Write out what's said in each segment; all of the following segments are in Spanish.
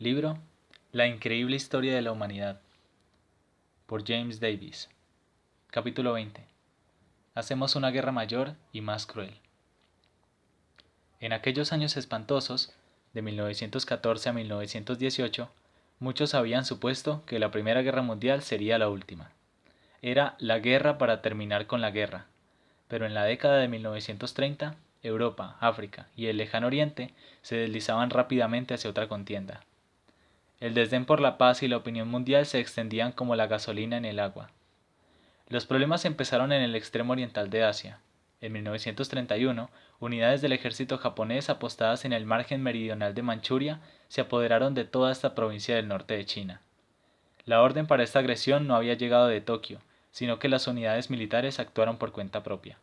Libro: La increíble historia de la humanidad, por James Davies. Capítulo 20. Hacemos una guerra mayor y más cruel. En aquellos años espantosos, de 1914 a 1918, muchos habían supuesto que la Primera Guerra Mundial sería la última. Era la guerra para terminar con la guerra, pero en la década de 1930, Europa, África y el Lejano Oriente se deslizaban rápidamente hacia otra contienda. El desdén por la paz y la opinión mundial se extendían como la gasolina en el agua. Los problemas empezaron en el extremo oriental de Asia. En 1931, unidades del ejército japonés apostadas en el margen meridional de Manchuria se apoderaron de toda esta provincia del norte de China. La orden para esta agresión no había llegado de Tokio, sino que las unidades militares actuaron por cuenta propia.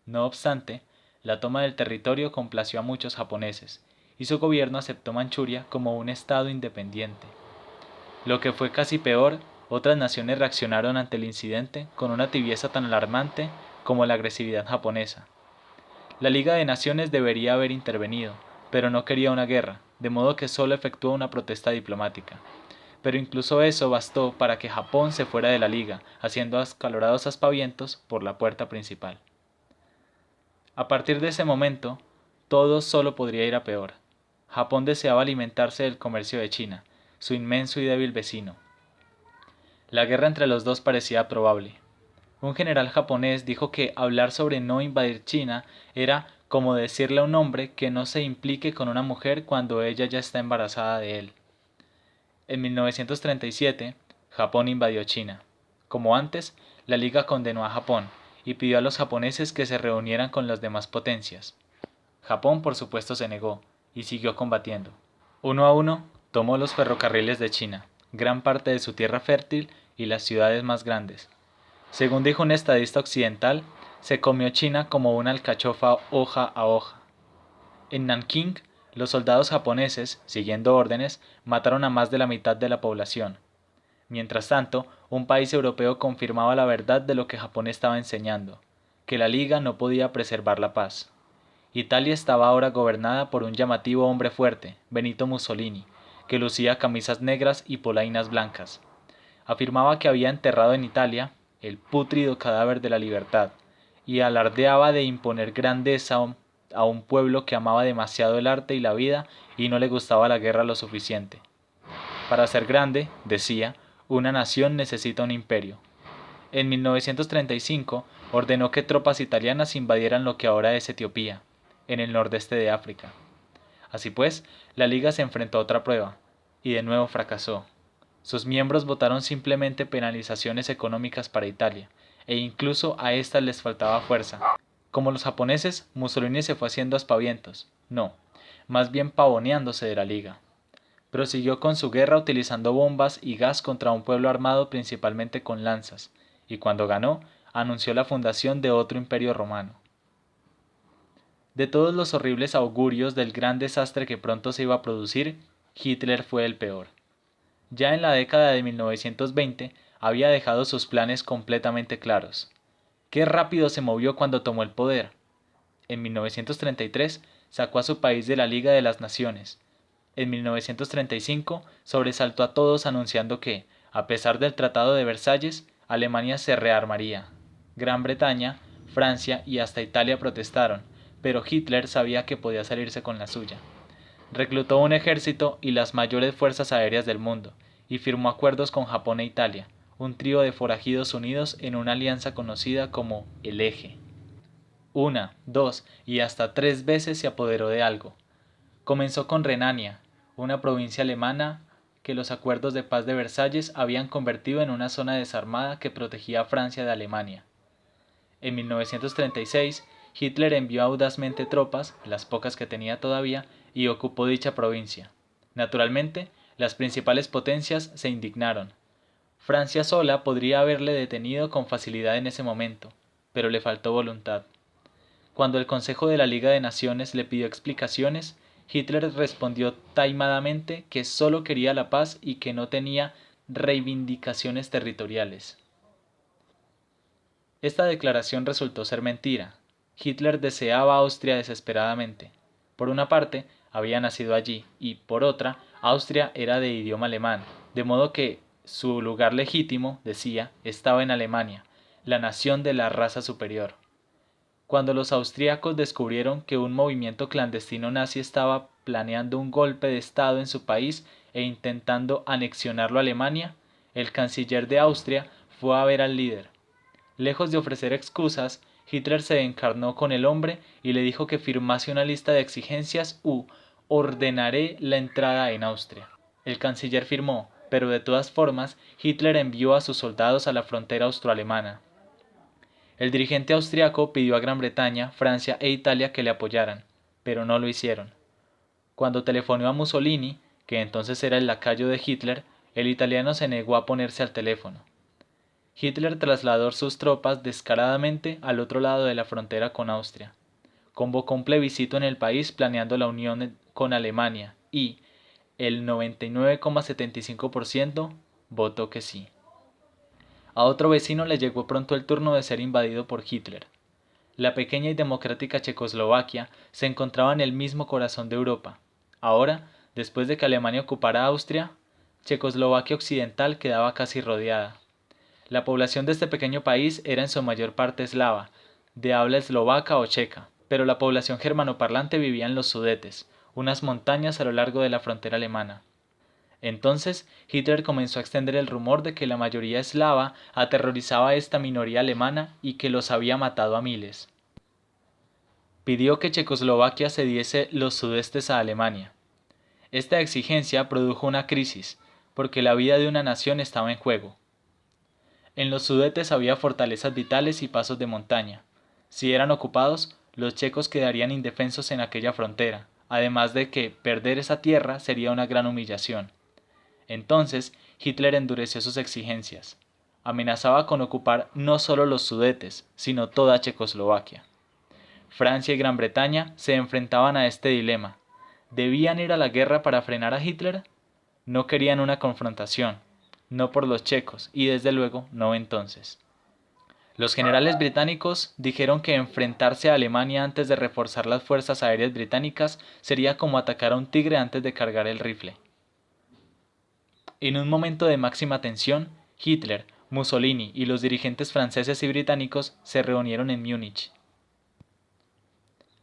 No obstante, la toma del territorio complació a muchos japoneses, y su gobierno aceptó Manchuria como un estado independiente. Lo que fue casi peor, otras naciones reaccionaron ante el incidente con una tibieza tan alarmante como la agresividad japonesa. La Liga de Naciones debería haber intervenido, pero no quería una guerra, de modo que solo efectuó una protesta diplomática. Pero incluso eso bastó para que Japón se fuera de la Liga, haciendo acalorados aspavientos por la puerta principal. A partir de ese momento, todo solo podría ir a peor. Japón deseaba alimentarse del comercio de China, su inmenso y débil vecino. La guerra entre los dos parecía probable. Un general japonés dijo que hablar sobre no invadir China era como decirle a un hombre que no se implique con una mujer cuando ella ya está embarazada de él. En 1937, Japón invadió China. Como antes, la Liga condenó a Japón y pidió a los japoneses que se reunieran con las demás potencias. Japón, por supuesto, se negó y siguió combatiendo. Uno a uno, tomó los ferrocarriles de China, gran parte de su tierra fértil y las ciudades más grandes. Según dijo un estadista occidental, se comió China como una alcachofa hoja a hoja. En Nankín, los soldados japoneses, siguiendo órdenes, mataron a más de la mitad de la población. Mientras tanto, un país europeo confirmaba la verdad de lo que Japón estaba enseñando, que la Liga no podía preservar la paz. Italia estaba ahora gobernada por un llamativo hombre fuerte, Benito Mussolini, que lucía camisas negras y polainas blancas. Afirmaba que había enterrado en Italia el pútrido cadáver de la libertad, y alardeaba de imponer grandeza a un pueblo que amaba demasiado el arte y la vida y no le gustaba la guerra lo suficiente. Para ser grande, decía, una nación necesita un imperio. En 1935 ordenó que tropas italianas invadieran lo que ahora es Etiopía, en el nordeste de África. Así pues, la Liga se enfrentó a otra prueba, y de nuevo fracasó. Sus miembros votaron simplemente penalizaciones económicas para Italia, e incluso a éstas les faltaba fuerza. Como los japoneses, Mussolini se fue haciendo aspavientos, no, más bien pavoneándose de la Liga. Prosiguió con su guerra utilizando bombas y gas contra un pueblo armado principalmente con lanzas, y cuando ganó, anunció la fundación de otro imperio romano. De todos los horribles augurios del gran desastre que pronto se iba a producir, Hitler fue el peor. Ya en la década de 1920 había dejado sus planes completamente claros. Qué rápido se movió cuando tomó el poder. En 1933 sacó a su país de la Liga de las Naciones. En 1935 sobresaltó a todos anunciando que, a pesar del Tratado de Versalles, Alemania se rearmaría. Gran Bretaña, Francia y hasta Italia protestaron, pero Hitler sabía que podía salirse con la suya. Reclutó un ejército y las mayores fuerzas aéreas del mundo, y firmó acuerdos con Japón e Italia, un trío de forajidos unidos en una alianza conocida como el Eje. Una, dos y hasta tres veces se apoderó de algo. Comenzó con Renania, una provincia alemana que los acuerdos de paz de Versalles habían convertido en una zona desarmada que protegía a Francia de Alemania. En 1936, Hitler envió audazmente tropas, las pocas que tenía todavía, y ocupó dicha provincia. Naturalmente, las principales potencias se indignaron. Francia sola podría haberle detenido con facilidad en ese momento, pero le faltó voluntad. Cuando el Consejo de la Liga de Naciones le pidió explicaciones, Hitler respondió taimadamente que solo quería la paz y que no tenía reivindicaciones territoriales. Esta declaración resultó ser mentira. Hitler deseaba Austria desesperadamente. Por una parte, había nacido allí y, por otra, Austria era de idioma alemán, de modo que su lugar legítimo, decía, estaba en Alemania, la nación de la raza superior. Cuando los austríacos descubrieron que un movimiento clandestino nazi estaba planeando un golpe de estado en su país e intentando anexionarlo a Alemania, el canciller de Austria fue a ver al líder. Lejos de ofrecer excusas, Hitler se encarnó con el hombre y le dijo que firmase una lista de exigencias u ordenaré la entrada en Austria. El canciller firmó, pero de todas formas Hitler envió a sus soldados a la frontera austroalemana. El dirigente austriaco pidió a Gran Bretaña, Francia e Italia que le apoyaran, pero no lo hicieron. Cuando telefonó a Mussolini, que entonces era el lacayo de Hitler, el italiano se negó a ponerse al teléfono. Hitler trasladó sus tropas descaradamente al otro lado de la frontera con Austria. Convocó un plebiscito en el país planeando la unión con Alemania y el 99,75% votó que sí. A otro vecino le llegó pronto el turno de ser invadido por Hitler. La pequeña y democrática Checoslovaquia se encontraba en el mismo corazón de Europa. Ahora, después de que Alemania ocupara Austria, Checoslovaquia occidental quedaba casi rodeada. La población de este pequeño país era en su mayor parte eslava, de habla eslovaca o checa, pero la población germanoparlante vivía en los Sudetes, unas montañas a lo largo de la frontera alemana. Entonces, Hitler comenzó a extender el rumor de que la mayoría eslava aterrorizaba a esta minoría alemana y que los había matado a miles. Pidió que Checoslovaquia cediese los sudestes a Alemania. Esta exigencia produjo una crisis, porque la vida de una nación estaba en juego. En los Sudetes había fortalezas vitales y pasos de montaña. Si eran ocupados, los checos quedarían indefensos en aquella frontera, además de que perder esa tierra sería una gran humillación. Entonces, Hitler endureció sus exigencias. Amenazaba con ocupar no solo los Sudetes, sino toda Checoslovaquia. Francia y Gran Bretaña se enfrentaban a este dilema. ¿Debían ir a la guerra para frenar a Hitler? No querían una confrontación, no por los checos, y desde luego no entonces. Los generales británicos dijeron que enfrentarse a Alemania antes de reforzar las fuerzas aéreas británicas sería como atacar a un tigre antes de cargar el rifle. En un momento de máxima tensión, Hitler, Mussolini y los dirigentes franceses y británicos se reunieron en Múnich.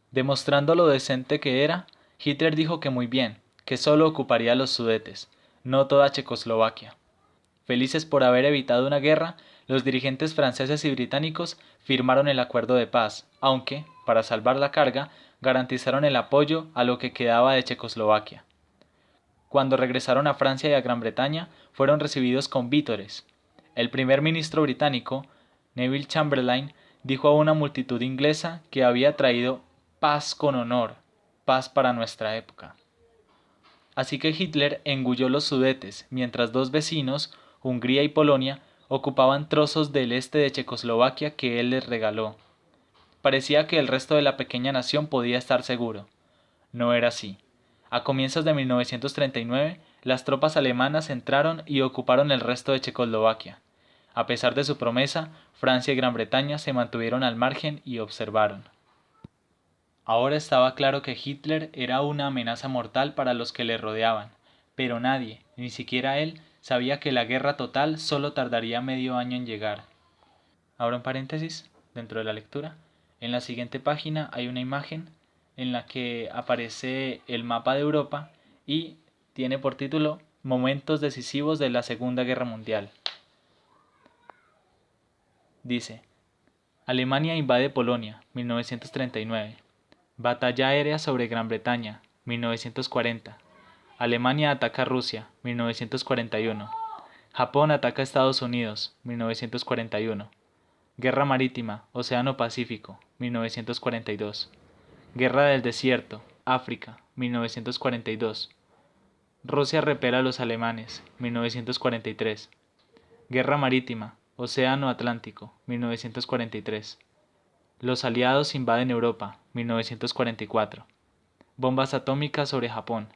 Demostrando lo decente que era, Hitler dijo que muy bien, que solo ocuparía los Sudetes, no toda Checoslovaquia. Felices por haber evitado una guerra, los dirigentes franceses y británicos firmaron el acuerdo de paz, aunque, para salvar la carga, garantizaron el apoyo a lo que quedaba de Checoslovaquia. Cuando regresaron a Francia y a Gran Bretaña, fueron recibidos con vítores. El primer ministro británico, Neville Chamberlain, dijo a una multitud inglesa que había traído paz con honor, paz para nuestra época. Así que Hitler engulló los Sudetes, mientras dos vecinos, Hungría y Polonia, ocupaban trozos del este de Checoslovaquia que él les regaló. Parecía que el resto de la pequeña nación podía estar seguro. No era así. A comienzos de 1939, las tropas alemanas entraron y ocuparon el resto de Checoslovaquia. A pesar de su promesa, Francia y Gran Bretaña se mantuvieron al margen y observaron. Ahora estaba claro que Hitler era una amenaza mortal para los que le rodeaban, pero nadie, ni siquiera él, sabía que la guerra total solo tardaría medio año en llegar. Abro un paréntesis dentro de la lectura. En la siguiente página hay una imagen en la que aparece el mapa de Europa y tiene por título Momentos decisivos de la Segunda Guerra Mundial. Dice: Alemania invade Polonia, 1939. Batalla aérea sobre Gran Bretaña, 1940. Alemania ataca a Rusia, 1941. Japón ataca a Estados Unidos, 1941. Guerra Marítima, Océano Pacífico, 1942. Guerra del Desierto, África, 1942. Rusia repela a los alemanes, 1943. Guerra Marítima, Océano Atlántico, 1943. Los aliados invaden Europa, 1944. Bombas atómicas sobre Japón,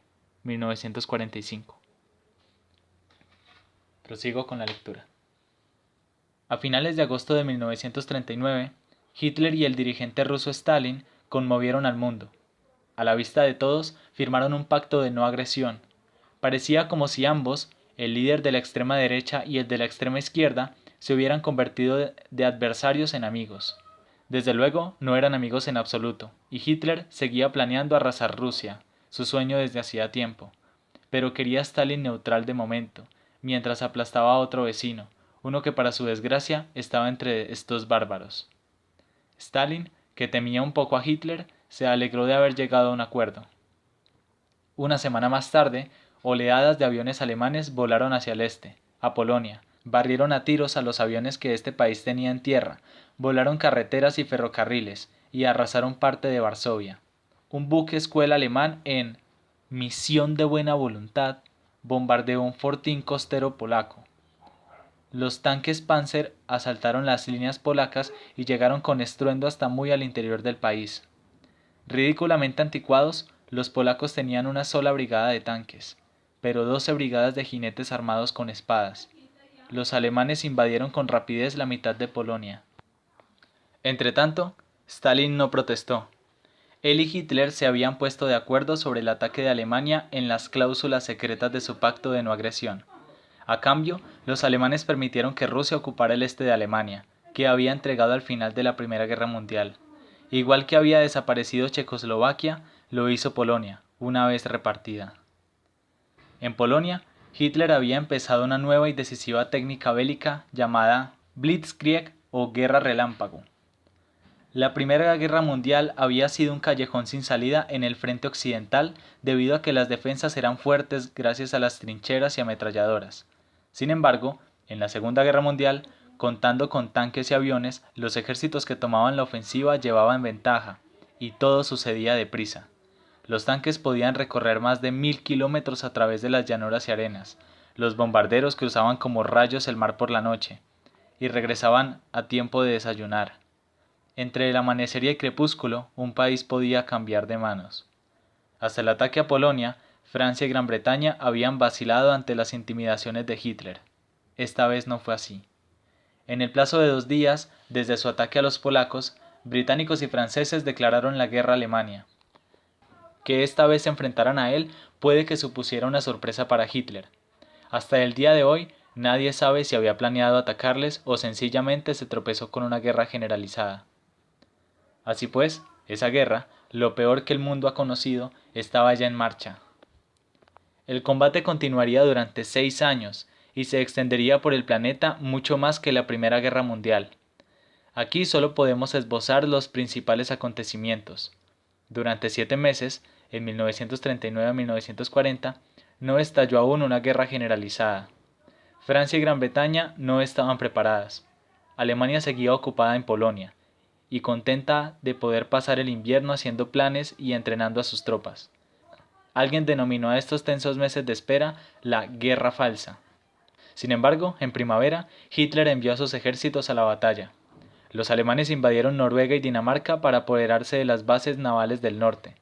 1945. Prosigo con la lectura. A finales de agosto de 1939, Hitler y el dirigente ruso Stalin conmovieron al mundo. A la vista de todos, firmaron un pacto de no agresión. Parecía como si ambos, el líder de la extrema derecha y el de la extrema izquierda, se hubieran convertido de adversarios en amigos. Desde luego, no eran amigos en absoluto, y Hitler seguía planeando arrasar Rusia, su sueño desde hacía tiempo. Pero quería a Stalin neutral de momento, mientras aplastaba a otro vecino, uno que para su desgracia estaba entre estos bárbaros. Stalin, que temía un poco a Hitler, se alegró de haber llegado a un acuerdo. Una semana más tarde, oleadas de aviones alemanes volaron hacia el este, a Polonia, barrieron a tiros a los aviones que este país tenía en tierra, volaron carreteras y ferrocarriles y arrasaron parte de Varsovia. Un buque escuela alemán en misión de buena voluntad bombardeó un fortín costero polaco. Los tanques Panzer asaltaron las líneas polacas y llegaron con estruendo hasta muy al interior del país. Ridículamente anticuados, los polacos tenían una sola brigada de tanques, pero 12 brigadas de jinetes armados con espadas. Los alemanes invadieron con rapidez la mitad de Polonia. Entretanto, Stalin no protestó. Él y Hitler se habían puesto de acuerdo sobre el ataque de Alemania en las cláusulas secretas de su pacto de no agresión. A cambio, los alemanes permitieron que Rusia ocupara el este de Alemania, que había entregado al final de la Primera Guerra Mundial. Igual que había desaparecido Checoslovaquia, lo hizo Polonia, una vez repartida. En Polonia, Hitler había empezado una nueva y decisiva técnica bélica llamada Blitzkrieg o Guerra Relámpago. La Primera Guerra Mundial había sido un callejón sin salida en el frente occidental debido a que las defensas eran fuertes gracias a las trincheras y ametralladoras. Sin embargo, en la Segunda Guerra Mundial, contando con tanques y aviones, los ejércitos que tomaban la ofensiva llevaban ventaja, y todo sucedía deprisa. Los tanques podían recorrer más de 1000 kilómetros a través de las llanuras y arenas, los bombarderos cruzaban como rayos el mar por la noche, y regresaban a tiempo de desayunar. Entre el amanecer y el crepúsculo, un país podía cambiar de manos. Hasta el ataque a Polonia, Francia y Gran Bretaña habían vacilado ante las intimidaciones de Hitler. Esta vez no fue así. En el plazo de 2 días, desde su ataque a los polacos, británicos y franceses declararon la guerra a Alemania. Que esta vez se enfrentaran a él puede que supusiera una sorpresa para Hitler. Hasta el día de hoy, nadie sabe si había planeado atacarles o sencillamente se tropezó con una guerra generalizada. Así pues, esa guerra, lo peor que el mundo ha conocido, estaba ya en marcha. El combate continuaría durante 6 años y se extendería por el planeta mucho más que la Primera Guerra Mundial. Aquí solo podemos esbozar los principales acontecimientos. Durante 7 meses, en 1939 a 1940, no estalló aún una guerra generalizada. Francia y Gran Bretaña no estaban preparadas. Alemania seguía ocupada en Polonia, y contenta de poder pasar el invierno haciendo planes y entrenando a sus tropas. Alguien denominó a estos tensos meses de espera la Guerra Falsa. Sin embargo, en primavera, Hitler envió a sus ejércitos a la batalla. Los alemanes invadieron Noruega y Dinamarca para apoderarse de las bases navales del norte.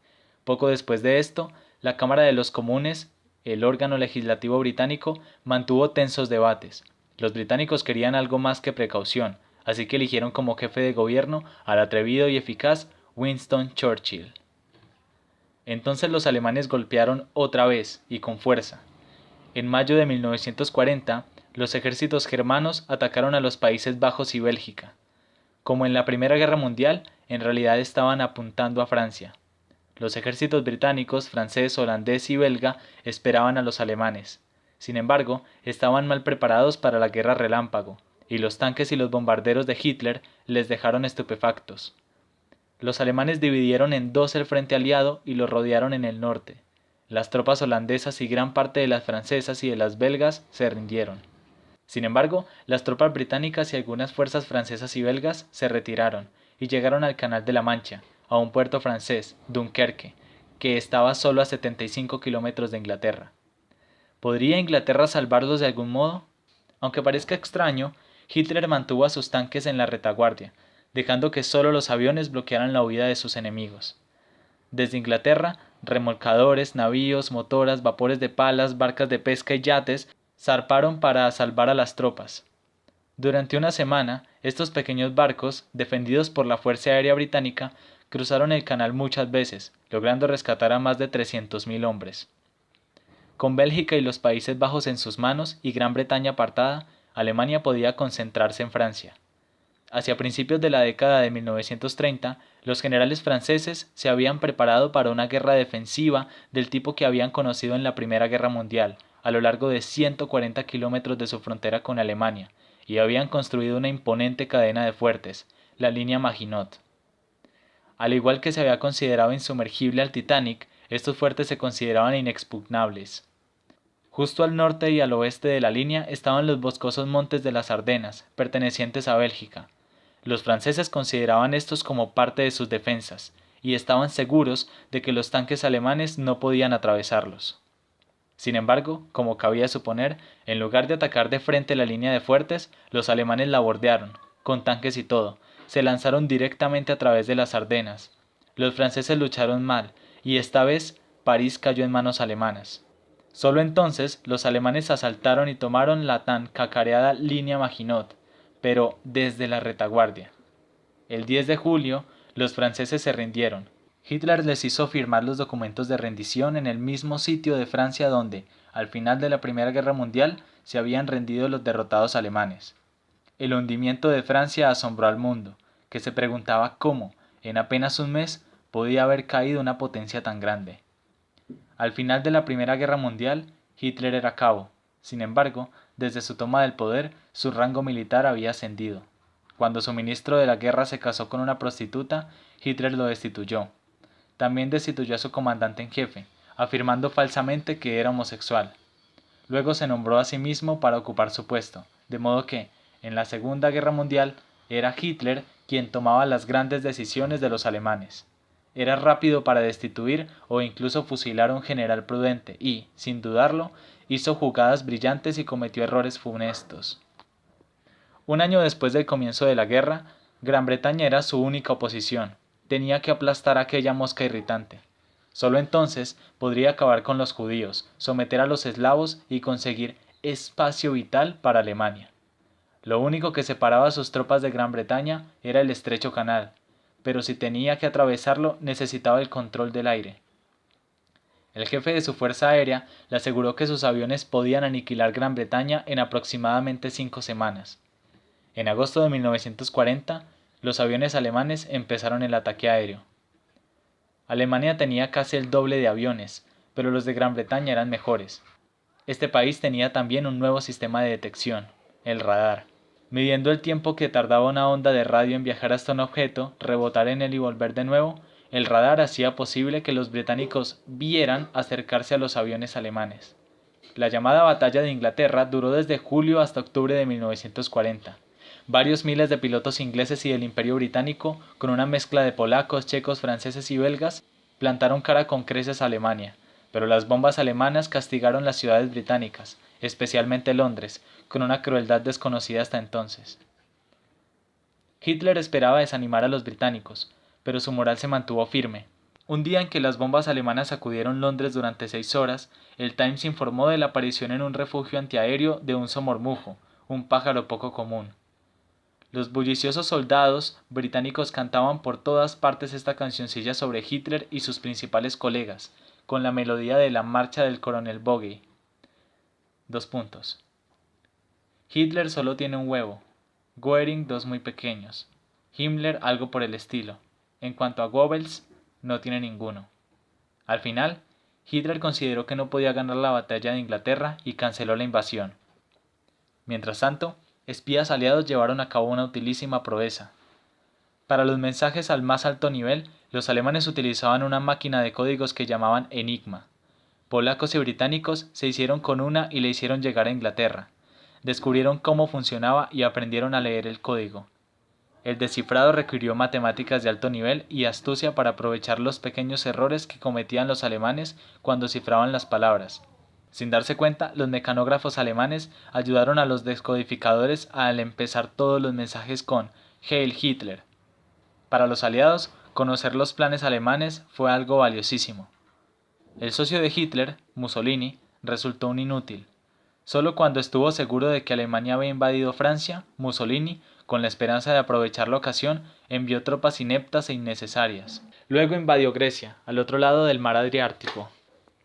Poco después de esto, la Cámara de los Comunes, el órgano legislativo británico, mantuvo tensos debates. Los británicos querían algo más que precaución, así que eligieron como jefe de gobierno al atrevido y eficaz Winston Churchill. Entonces los alemanes golpearon otra vez y con fuerza. En mayo de 1940, los ejércitos germanos atacaron a los Países Bajos y Bélgica. Como en la Primera Guerra Mundial, en realidad estaban apuntando a Francia. Los ejércitos británicos, francés, holandés y belga esperaban a los alemanes. Sin embargo, estaban mal preparados para la guerra relámpago, y los tanques y los bombarderos de Hitler les dejaron estupefactos. Los alemanes dividieron en dos el frente aliado y lo rodearon en el norte. Las tropas holandesas y gran parte de las francesas y de las belgas se rindieron. Sin embargo, las tropas británicas y algunas fuerzas francesas y belgas se retiraron y llegaron al Canal de la Mancha, a un puerto francés, Dunkerque, que estaba solo a 75 kilómetros de Inglaterra. ¿Podría Inglaterra salvarlos de algún modo? Aunque parezca extraño, Hitler mantuvo a sus tanques en la retaguardia, dejando que solo los aviones bloquearan la huida de sus enemigos. Desde Inglaterra, remolcadores, navíos, motoras, vapores de palas, barcas de pesca y yates zarparon para salvar a las tropas. Durante una semana, estos pequeños barcos, defendidos por la Fuerza Aérea Británica, cruzaron el canal muchas veces, logrando rescatar a más de 300.000 hombres. Con Bélgica y los Países Bajos en sus manos y Gran Bretaña apartada, Alemania podía concentrarse en Francia. Hacia principios de la década de 1930, los generales franceses se habían preparado para una guerra defensiva del tipo que habían conocido en la Primera Guerra Mundial, a lo largo de 140 kilómetros de su frontera con Alemania, y habían construido una imponente cadena de fuertes, la línea Maginot. Al igual que se había considerado insumergible al Titanic, estos fuertes se consideraban inexpugnables. Justo al norte y al oeste de la línea estaban los boscosos montes de las Ardenas, pertenecientes a Bélgica. Los franceses consideraban estos como parte de sus defensas, y estaban seguros de que los tanques alemanes no podían atravesarlos. Sin embargo, como cabía suponer, en lugar de atacar de frente la línea de fuertes, los alemanes la bordearon, con tanques y todo, se lanzaron directamente a través de las Ardenas. Los franceses lucharon mal, y esta vez París cayó en manos alemanas. Solo entonces los alemanes asaltaron y tomaron la tan cacareada línea Maginot, pero desde la retaguardia. El 10 de julio, los franceses se rindieron. Hitler les hizo firmar los documentos de rendición en el mismo sitio de Francia donde, al final de la Primera Guerra Mundial, se habían rendido los derrotados alemanes. El hundimiento de Francia asombró al mundo, que se preguntaba cómo, en apenas un mes, podía haber caído una potencia tan grande. Al final de la Primera Guerra Mundial, Hitler era cabo. Sin embargo, desde su toma del poder, su rango militar había ascendido. Cuando su ministro de la guerra se casó con una prostituta, Hitler lo destituyó. También destituyó a su comandante en jefe, afirmando falsamente que era homosexual. Luego se nombró a sí mismo para ocupar su puesto, de modo que, en la Segunda Guerra Mundial, era Hitler quien tomaba las grandes decisiones de los alemanes. Era rápido para destituir o incluso fusilar a un general prudente y, sin dudarlo, hizo jugadas brillantes y cometió errores funestos. Un año después del comienzo de la guerra, Gran Bretaña era su única oposición. Tenía que aplastar a aquella mosca irritante. Solo entonces podría acabar con los judíos, someter a los eslavos y conseguir espacio vital para Alemania. Lo único que separaba a sus tropas de Gran Bretaña era el estrecho canal, pero si tenía que atravesarlo necesitaba el control del aire. El jefe de su fuerza aérea le aseguró que sus aviones podían aniquilar Gran Bretaña en aproximadamente 5 semanas. En agosto de 1940, los aviones alemanes empezaron el ataque aéreo. Alemania tenía casi el doble de aviones, pero los de Gran Bretaña eran mejores. Este país tenía también un nuevo sistema de detección, el radar. Midiendo el tiempo que tardaba una onda de radio en viajar hasta un objeto, rebotar en él y volver de nuevo, el radar hacía posible que los británicos vieran acercarse a los aviones alemanes. La llamada Batalla de Inglaterra duró desde julio hasta octubre de 1940. Varios miles de pilotos ingleses y del Imperio Británico, con una mezcla de polacos, checos, franceses y belgas, plantaron cara con creces a Alemania, pero las bombas alemanas castigaron las ciudades británicas, especialmente Londres, con una crueldad desconocida hasta entonces. Hitler esperaba desanimar a los británicos, pero su moral se mantuvo firme. Un día en que las bombas alemanas sacudieron Londres durante 6 horas, el Times informó de la aparición en un refugio antiaéreo de un somormujo, un pájaro poco común. Los bulliciosos soldados británicos cantaban por todas partes esta cancioncilla sobre Hitler y sus principales colegas, con la melodía de la marcha del coronel Bogey. Hitler solo tiene un huevo, Goering 2 muy pequeños, Himmler algo por el estilo. En cuanto a Goebbels, no tiene ninguno. Al final, Hitler consideró que no podía ganar la batalla de Inglaterra y canceló la invasión. Mientras tanto, espías aliados llevaron a cabo una utilísima proeza. Para los mensajes al más alto nivel, los alemanes utilizaban una máquina de códigos que llamaban Enigma. Polacos y británicos se hicieron con una y le hicieron llegar a Inglaterra. Descubrieron cómo funcionaba y aprendieron a leer el código. El descifrado requirió matemáticas de alto nivel y astucia para aprovechar los pequeños errores que cometían los alemanes cuando cifraban las palabras. Sin darse cuenta, los mecanógrafos alemanes ayudaron a los descodificadores al empezar todos los mensajes con Heil Hitler. Para los aliados, conocer los planes alemanes fue algo valiosísimo. El socio de Hitler, Mussolini, resultó un inútil. Solo cuando estuvo seguro de que Alemania había invadido Francia, Mussolini, con la esperanza de aprovechar la ocasión, envió tropas ineptas e innecesarias. Luego invadió Grecia, al otro lado del mar Adriático.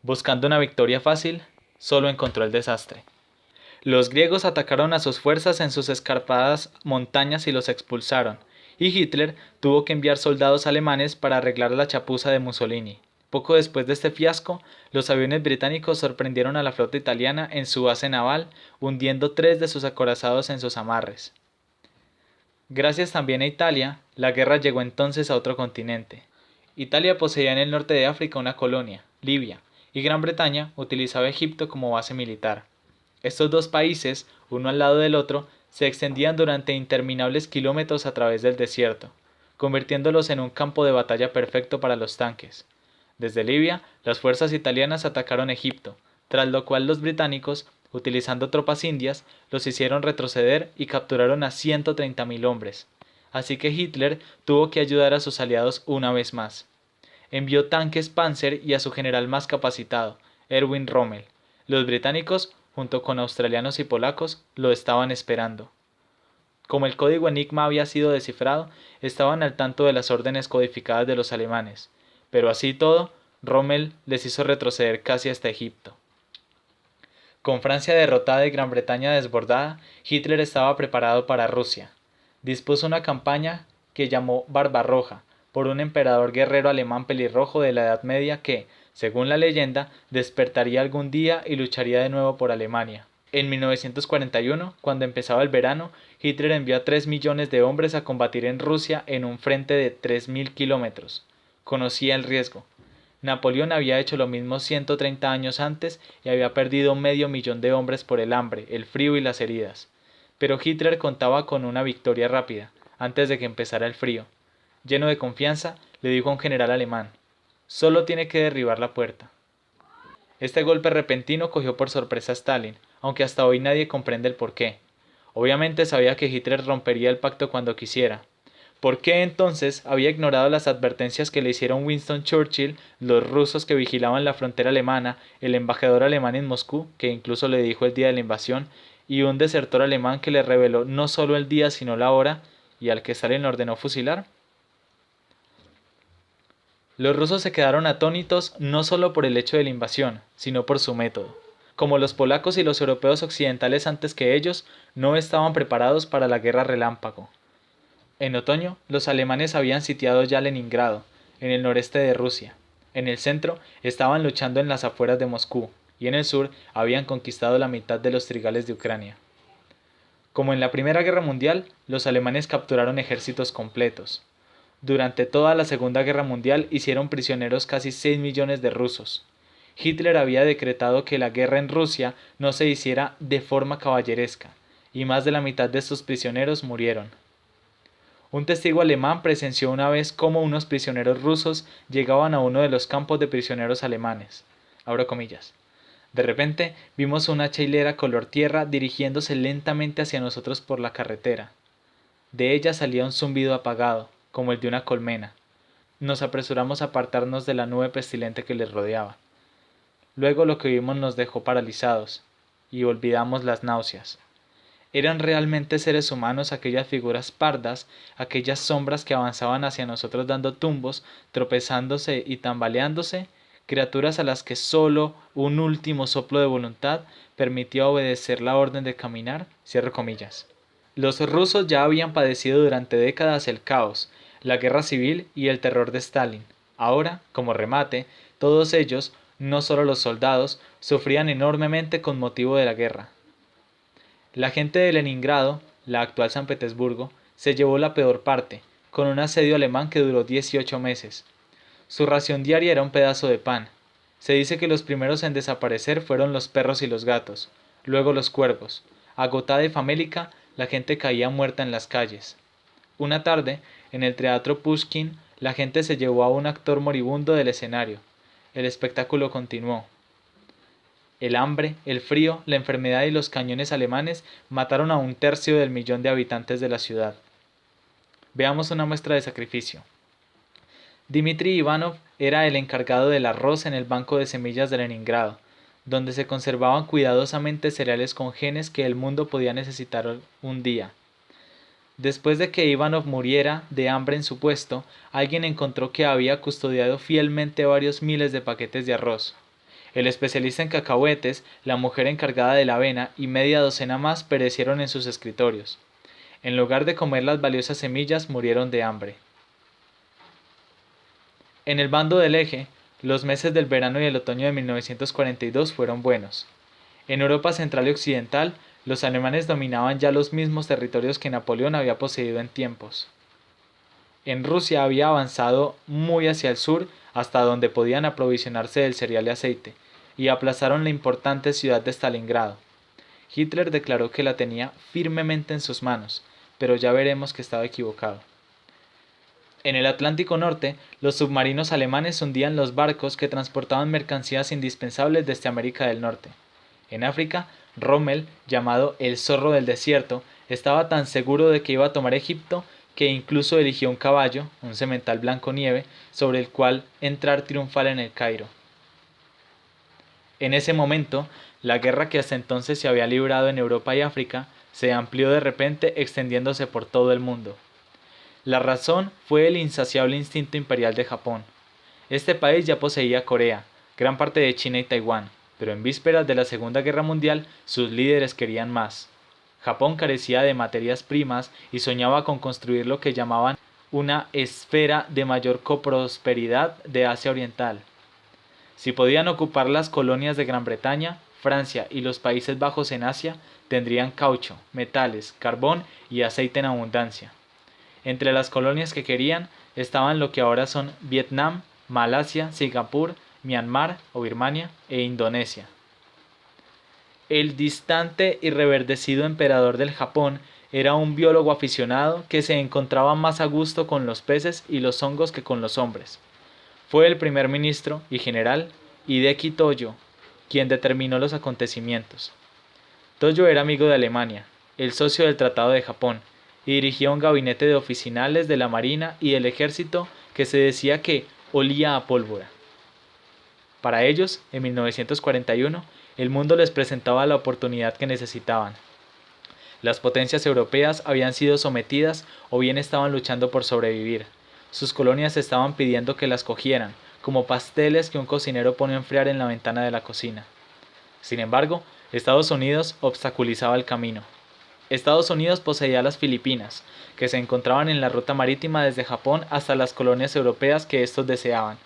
Buscando una victoria fácil, solo encontró el desastre. Los griegos atacaron a sus fuerzas en sus escarpadas montañas y los expulsaron, y Hitler tuvo que enviar soldados alemanes para arreglar la chapuza de Mussolini. Poco después de este fiasco, los aviones británicos sorprendieron a la flota italiana en su base naval, hundiendo 3 de sus acorazados en sus amarres. Gracias también a Italia, la guerra llegó entonces a otro continente. Italia poseía en el norte de África una colonia, Libia, y Gran Bretaña utilizaba Egipto como base militar. Estos dos países, uno al lado del otro, se extendían durante interminables kilómetros a través del desierto, convirtiéndolos en un campo de batalla perfecto para los tanques. Desde Libia, las fuerzas italianas atacaron Egipto, tras lo cual los británicos, utilizando tropas indias, los hicieron retroceder y capturaron a 130.000 hombres. Así que Hitler tuvo que ayudar a sus aliados una vez más. Envió tanques Panzer y a su general más capacitado, Erwin Rommel. Los británicos, junto con australianos y polacos, lo estaban esperando. Como el código Enigma había sido descifrado, estaban al tanto de las órdenes codificadas de los alemanes, pero así y todo, Rommel les hizo retroceder casi hasta Egipto. Con Francia derrotada y Gran Bretaña desbordada, Hitler estaba preparado para Rusia. Dispuso una campaña que llamó Barbarroja, por un emperador guerrero alemán pelirrojo de la Edad Media que, según la leyenda, despertaría algún día y lucharía de nuevo por Alemania. En 1941, cuando empezaba el verano, Hitler envió a 3 millones de hombres a combatir en Rusia en un frente de 3.000 kilómetros. Conocía el riesgo. Napoleón había hecho lo mismo 130 años antes y había perdido 500.000 de hombres por el hambre, el frío y las heridas. Pero Hitler contaba con una victoria rápida, antes de que empezara el frío. Lleno de confianza, le dijo a un general alemán: «Solo tiene que derribar la puerta». Este golpe repentino cogió por sorpresa a Stalin, aunque hasta hoy nadie comprende el porqué. Obviamente sabía que Hitler rompería el pacto cuando quisiera. ¿Por qué entonces había ignorado las advertencias que le hicieron Winston Churchill, los rusos que vigilaban la frontera alemana, el embajador alemán en Moscú, que incluso le dijo el día de la invasión, y un desertor alemán que le reveló no solo el día sino la hora, y al que Stalin ordenó fusilar? Los rusos se quedaron atónitos no solo por el hecho de la invasión, sino por su método. Como los polacos y los europeos occidentales antes que ellos, no estaban preparados para la guerra relámpago. En otoño, los alemanes habían sitiado ya Leningrado, en el noreste de Rusia. En el centro, estaban luchando en las afueras de Moscú, y en el sur habían conquistado la mitad de los trigales de Ucrania. Como en la Primera Guerra Mundial, los alemanes capturaron ejércitos completos. Durante toda la Segunda Guerra Mundial hicieron prisioneros casi 6 millones de rusos. Hitler había decretado que la guerra en Rusia no se hiciera de forma caballeresca, y más de la mitad de estos prisioneros murieron. Un testigo alemán presenció una vez cómo unos prisioneros rusos llegaban a uno de los campos de prisioneros alemanes. Abro comillas. De repente vimos una hacha hilera color tierra dirigiéndose lentamente hacia nosotros por la carretera. De ella salía un zumbido apagado, como el de una colmena. Nos apresuramos a apartarnos de la nube pestilente que les rodeaba. Luego lo que vimos nos dejó paralizados, y olvidamos las náuseas. ¿Eran realmente seres humanos aquellas figuras pardas, aquellas sombras que avanzaban hacia nosotros dando tumbos, tropezándose y tambaleándose, criaturas a las que solo un último soplo de voluntad permitía obedecer la orden de caminar? Cierro comillas. Los rusos ya habían padecido durante décadas el caos, la guerra civil y el terror de Stalin. Ahora, como remate, todos ellos, no solo los soldados, sufrían enormemente con motivo de la guerra. La gente de Leningrado, la actual San Petersburgo, se llevó la peor parte, con un asedio alemán que duró 18 meses. Su ración diaria era un pedazo de pan. Se dice que los primeros en desaparecer fueron los perros y los gatos, luego los cuervos. Agotada y famélica, la gente caía muerta en las calles. Una tarde, en el teatro Pushkin, la gente se llevó a un actor moribundo del escenario. El espectáculo continuó. El hambre, el frío, la enfermedad y los cañones alemanes mataron a 1/3 del millón de habitantes de la ciudad. Veamos una muestra de sacrificio. Dmitri Ivanov era el encargado del arroz en el banco de semillas de Leningrado, donde se conservaban cuidadosamente cereales con genes que el mundo podía necesitar un día. Después de que Ivanov muriera de hambre en su puesto, alguien encontró que había custodiado fielmente varios miles de paquetes de arroz. El especialista en cacahuetes, la mujer encargada de la avena y media docena más perecieron en sus escritorios. En lugar de comer las valiosas semillas, murieron de hambre. En el bando del Eje, los meses del verano y el otoño de 1942 fueron buenos. En Europa central y occidental, los alemanes dominaban ya los mismos territorios que Napoleón había poseído en tiempos. En Rusia había avanzado muy hacia el sur hasta donde podían aprovisionarse del cereal y aceite, y aplazaron la importante ciudad de Stalingrado. Hitler declaró que la tenía firmemente en sus manos, pero ya veremos que estaba equivocado. En el Atlántico Norte, los submarinos alemanes hundían los barcos que transportaban mercancías indispensables desde América del Norte. En África, Rommel, llamado el zorro del desierto, estaba tan seguro de que iba a tomar Egipto que incluso eligió un caballo, un semental blanco nieve, sobre el cual entrar triunfal en el Cairo. En ese momento, la guerra que hasta entonces se había librado en Europa y África se amplió de repente extendiéndose por todo el mundo. La razón fue el insaciable instinto imperial de Japón. Este país ya poseía Corea, gran parte de China y Taiwán, pero en vísperas de la Segunda Guerra Mundial sus líderes querían más. Japón carecía de materias primas y soñaba con construir lo que llamaban una esfera de mayor coprosperidad de Asia Oriental. Si podían ocupar las colonias de Gran Bretaña, Francia y los Países Bajos en Asia, tendrían caucho, metales, carbón y aceite en abundancia. Entre las colonias que querían estaban lo que ahora son Vietnam, Malasia, Singapur, Myanmar o Birmania e Indonesia. El distante y reverdecido emperador del Japón era un biólogo aficionado que se encontraba más a gusto con los peces y los hongos que con los hombres. Fue el primer ministro y general Hideki Tojo quien determinó los acontecimientos. Tojo era amigo de Alemania, el socio del Tratado de Japón, y dirigía un gabinete de oficinales de la marina y del ejército que se decía que olía a pólvora. Para ellos, en 1941, el mundo les presentaba la oportunidad que necesitaban. Las potencias europeas habían sido sometidas o bien estaban luchando por sobrevivir. Sus colonias estaban pidiendo que las cogieran, como pasteles que un cocinero pone a enfriar en la ventana de la cocina. Sin embargo, Estados Unidos obstaculizaba el camino. Estados Unidos poseía las Filipinas, que se encontraban en la ruta marítima desde Japón hasta las colonias europeas que estos deseaban.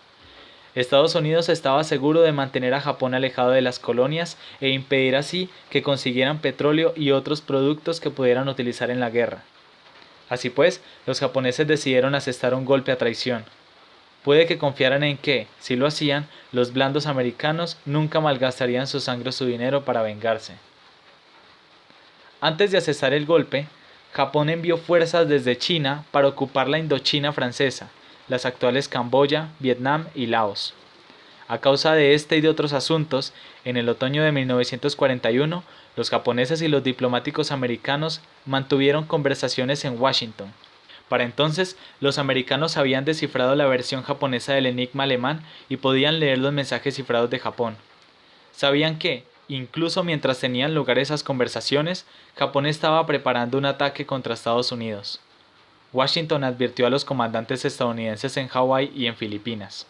Estados Unidos estaba seguro de mantener a Japón alejado de las colonias e impedir así que consiguieran petróleo y otros productos que pudieran utilizar en la guerra. Así pues, los japoneses decidieron asestar un golpe a traición. Puede que confiaran en que, si lo hacían, los blandos americanos nunca malgastarían su sangre o su dinero para vengarse. Antes de asestar el golpe, Japón envió fuerzas desde China para ocupar la Indochina francesa, las actuales Camboya, Vietnam y Laos. A causa de este y de otros asuntos, en el otoño de 1941, los japoneses y los diplomáticos americanos mantuvieron conversaciones en Washington. Para entonces, los americanos habían descifrado la versión japonesa del enigma alemán y podían leer los mensajes cifrados de Japón. Sabían que, incluso mientras tenían lugar esas conversaciones, Japón estaba preparando un ataque contra Estados Unidos. Washington advirtió a los comandantes estadounidenses en Hawái y en Filipinas.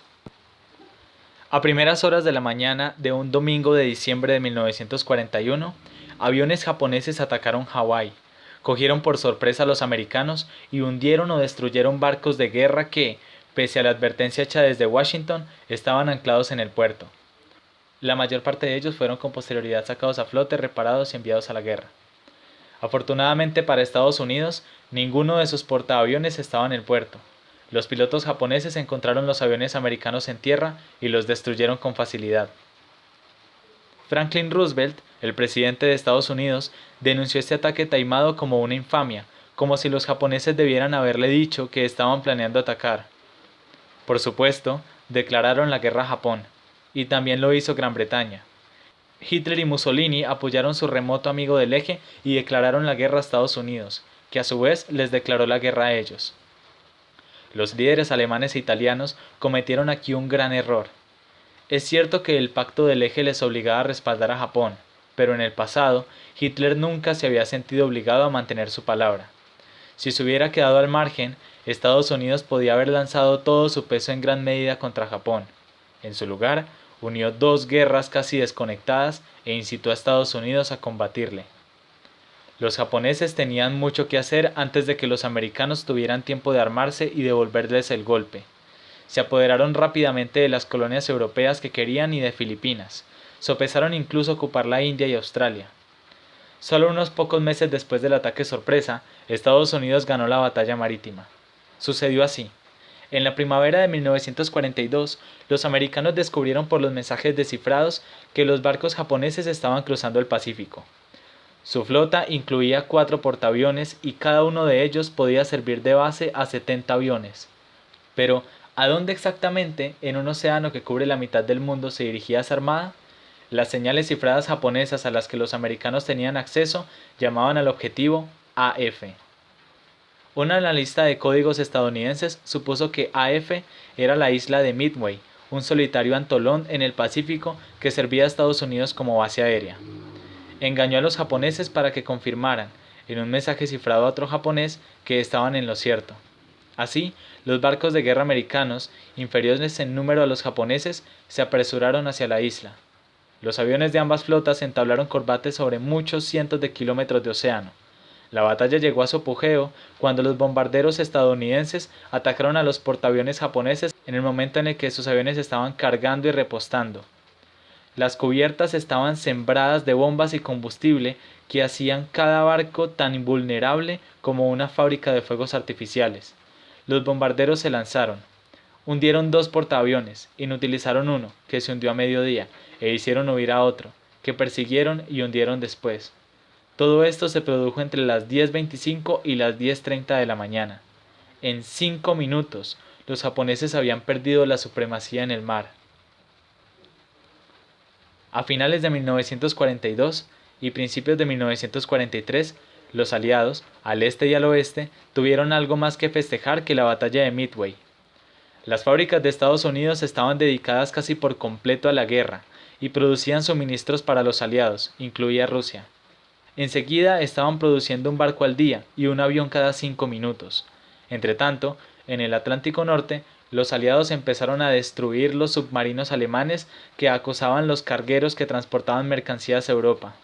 A primeras horas de la mañana de un domingo de diciembre de 1941, aviones japoneses atacaron Hawái, cogieron por sorpresa a los americanos y hundieron o destruyeron barcos de guerra que, pese a la advertencia hecha desde Washington, estaban anclados en el puerto. La mayor parte de ellos fueron con posterioridad sacados a flote, reparados y enviados a la guerra. Afortunadamente para Estados Unidos, ninguno de sus portaaviones estaba en el puerto. Los pilotos japoneses encontraron los aviones americanos en tierra y los destruyeron con facilidad. Franklin Roosevelt, el presidente de Estados Unidos, denunció este ataque taimado como una infamia, como si los japoneses debieran haberle dicho que estaban planeando atacar. Por supuesto, declararon la guerra a Japón, y también lo hizo Gran Bretaña. Hitler y Mussolini apoyaron su remoto amigo del Eje y declararon la guerra a Estados Unidos, que a su vez les declaró la guerra a ellos. Los líderes alemanes e italianos cometieron aquí un gran error. Es cierto que el pacto del Eje les obligaba a respaldar a Japón, pero en el pasado Hitler nunca se había sentido obligado a mantener su palabra. Si se hubiera quedado al margen, Estados Unidos podía haber lanzado todo su peso en gran medida contra Japón. En su lugar, unió dos guerras casi desconectadas e incitó a Estados Unidos a combatirle. Los japoneses tenían mucho que hacer antes de que los americanos tuvieran tiempo de armarse y devolverles el golpe. Se apoderaron rápidamente de las colonias europeas que querían y de Filipinas. Sopesaron incluso ocupar la India y Australia. Solo unos pocos meses después del ataque sorpresa, Estados Unidos ganó la batalla marítima. Sucedió así. En la primavera de 1942, los americanos descubrieron por los mensajes descifrados que los barcos japoneses estaban cruzando el Pacífico. Su flota incluía 4 portaaviones y cada uno de ellos podía servir de base a 70 aviones. Pero, ¿a dónde exactamente, en un océano que cubre la mitad del mundo, se dirigía esa armada? Las señales cifradas japonesas a las que los americanos tenían acceso llamaban al objetivo AF. Un analista de códigos estadounidenses supuso que AF era la isla de Midway, un solitario antolón en el Pacífico que servía a Estados Unidos como base aérea. Engañó a los japoneses para que confirmaran, en un mensaje cifrado a otro japonés, que estaban en lo cierto. Así, los barcos de guerra americanos, inferiores en número a los japoneses, se apresuraron hacia la isla. Los aviones de ambas flotas entablaron combates sobre muchos cientos de kilómetros de océano. La batalla llegó a su apogeo cuando los bombarderos estadounidenses atacaron a los portaaviones japoneses en el momento en el que sus aviones estaban cargando y repostando. Las cubiertas estaban sembradas de bombas y combustible que hacían cada barco tan invulnerable como una fábrica de fuegos artificiales. Los bombarderos se lanzaron. Hundieron 2 portaaviones, inutilizaron uno, que se hundió a mediodía, e hicieron huir a otro, que persiguieron y hundieron después. Todo esto se produjo entre las 10:25 y las 10:30 de la mañana. En 5 minutos, los japoneses habían perdido la supremacía en el mar. A finales de 1942 y principios de 1943, los aliados, al este y al oeste, tuvieron algo más que festejar que la batalla de Midway. Las fábricas de Estados Unidos estaban dedicadas casi por completo a la guerra y producían suministros para los aliados, incluida Rusia. Enseguida estaban produciendo un barco al día y un avión cada 5 minutos. Entretanto, en el Atlántico Norte, los aliados empezaron a destruir los submarinos alemanes que acosaban los cargueros que transportaban mercancías a Europa.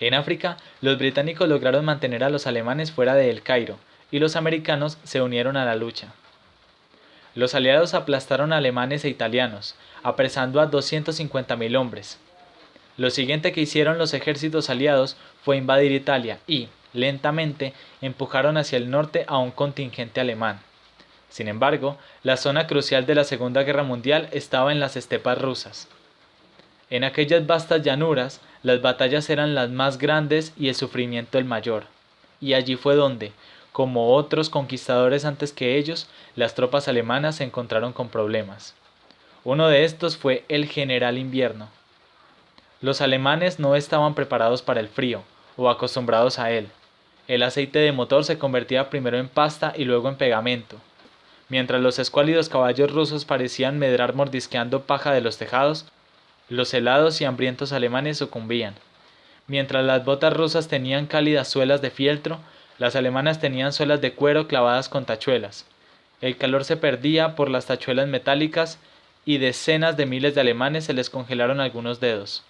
En África, los británicos lograron mantener a los alemanes fuera de El Cairo, y los americanos se unieron a la lucha. Los aliados aplastaron a alemanes e italianos, apresando a 250.000 hombres. Lo siguiente que hicieron los ejércitos aliados fue invadir Italia y, lentamente, empujaron hacia el norte a un contingente alemán. Sin embargo, la zona crucial de la Segunda Guerra Mundial estaba en las estepas rusas. En aquellas vastas llanuras, las batallas eran las más grandes y el sufrimiento el mayor. Y allí fue donde, como otros conquistadores antes que ellos, las tropas alemanas se encontraron con problemas. Uno de estos fue el General Invierno. Los alemanes no estaban preparados para el frío, o acostumbrados a él. El aceite de motor se convertía primero en pasta y luego en pegamento. Mientras los escuálidos caballos rusos parecían medrar mordisqueando paja de los tejados, los helados y hambrientos alemanes sucumbían. Mientras las botas rusas tenían cálidas suelas de fieltro, las alemanas tenían suelas de cuero clavadas con tachuelas. El calor se perdía por las tachuelas metálicas y decenas de miles de alemanes se les congelaron algunos dedos.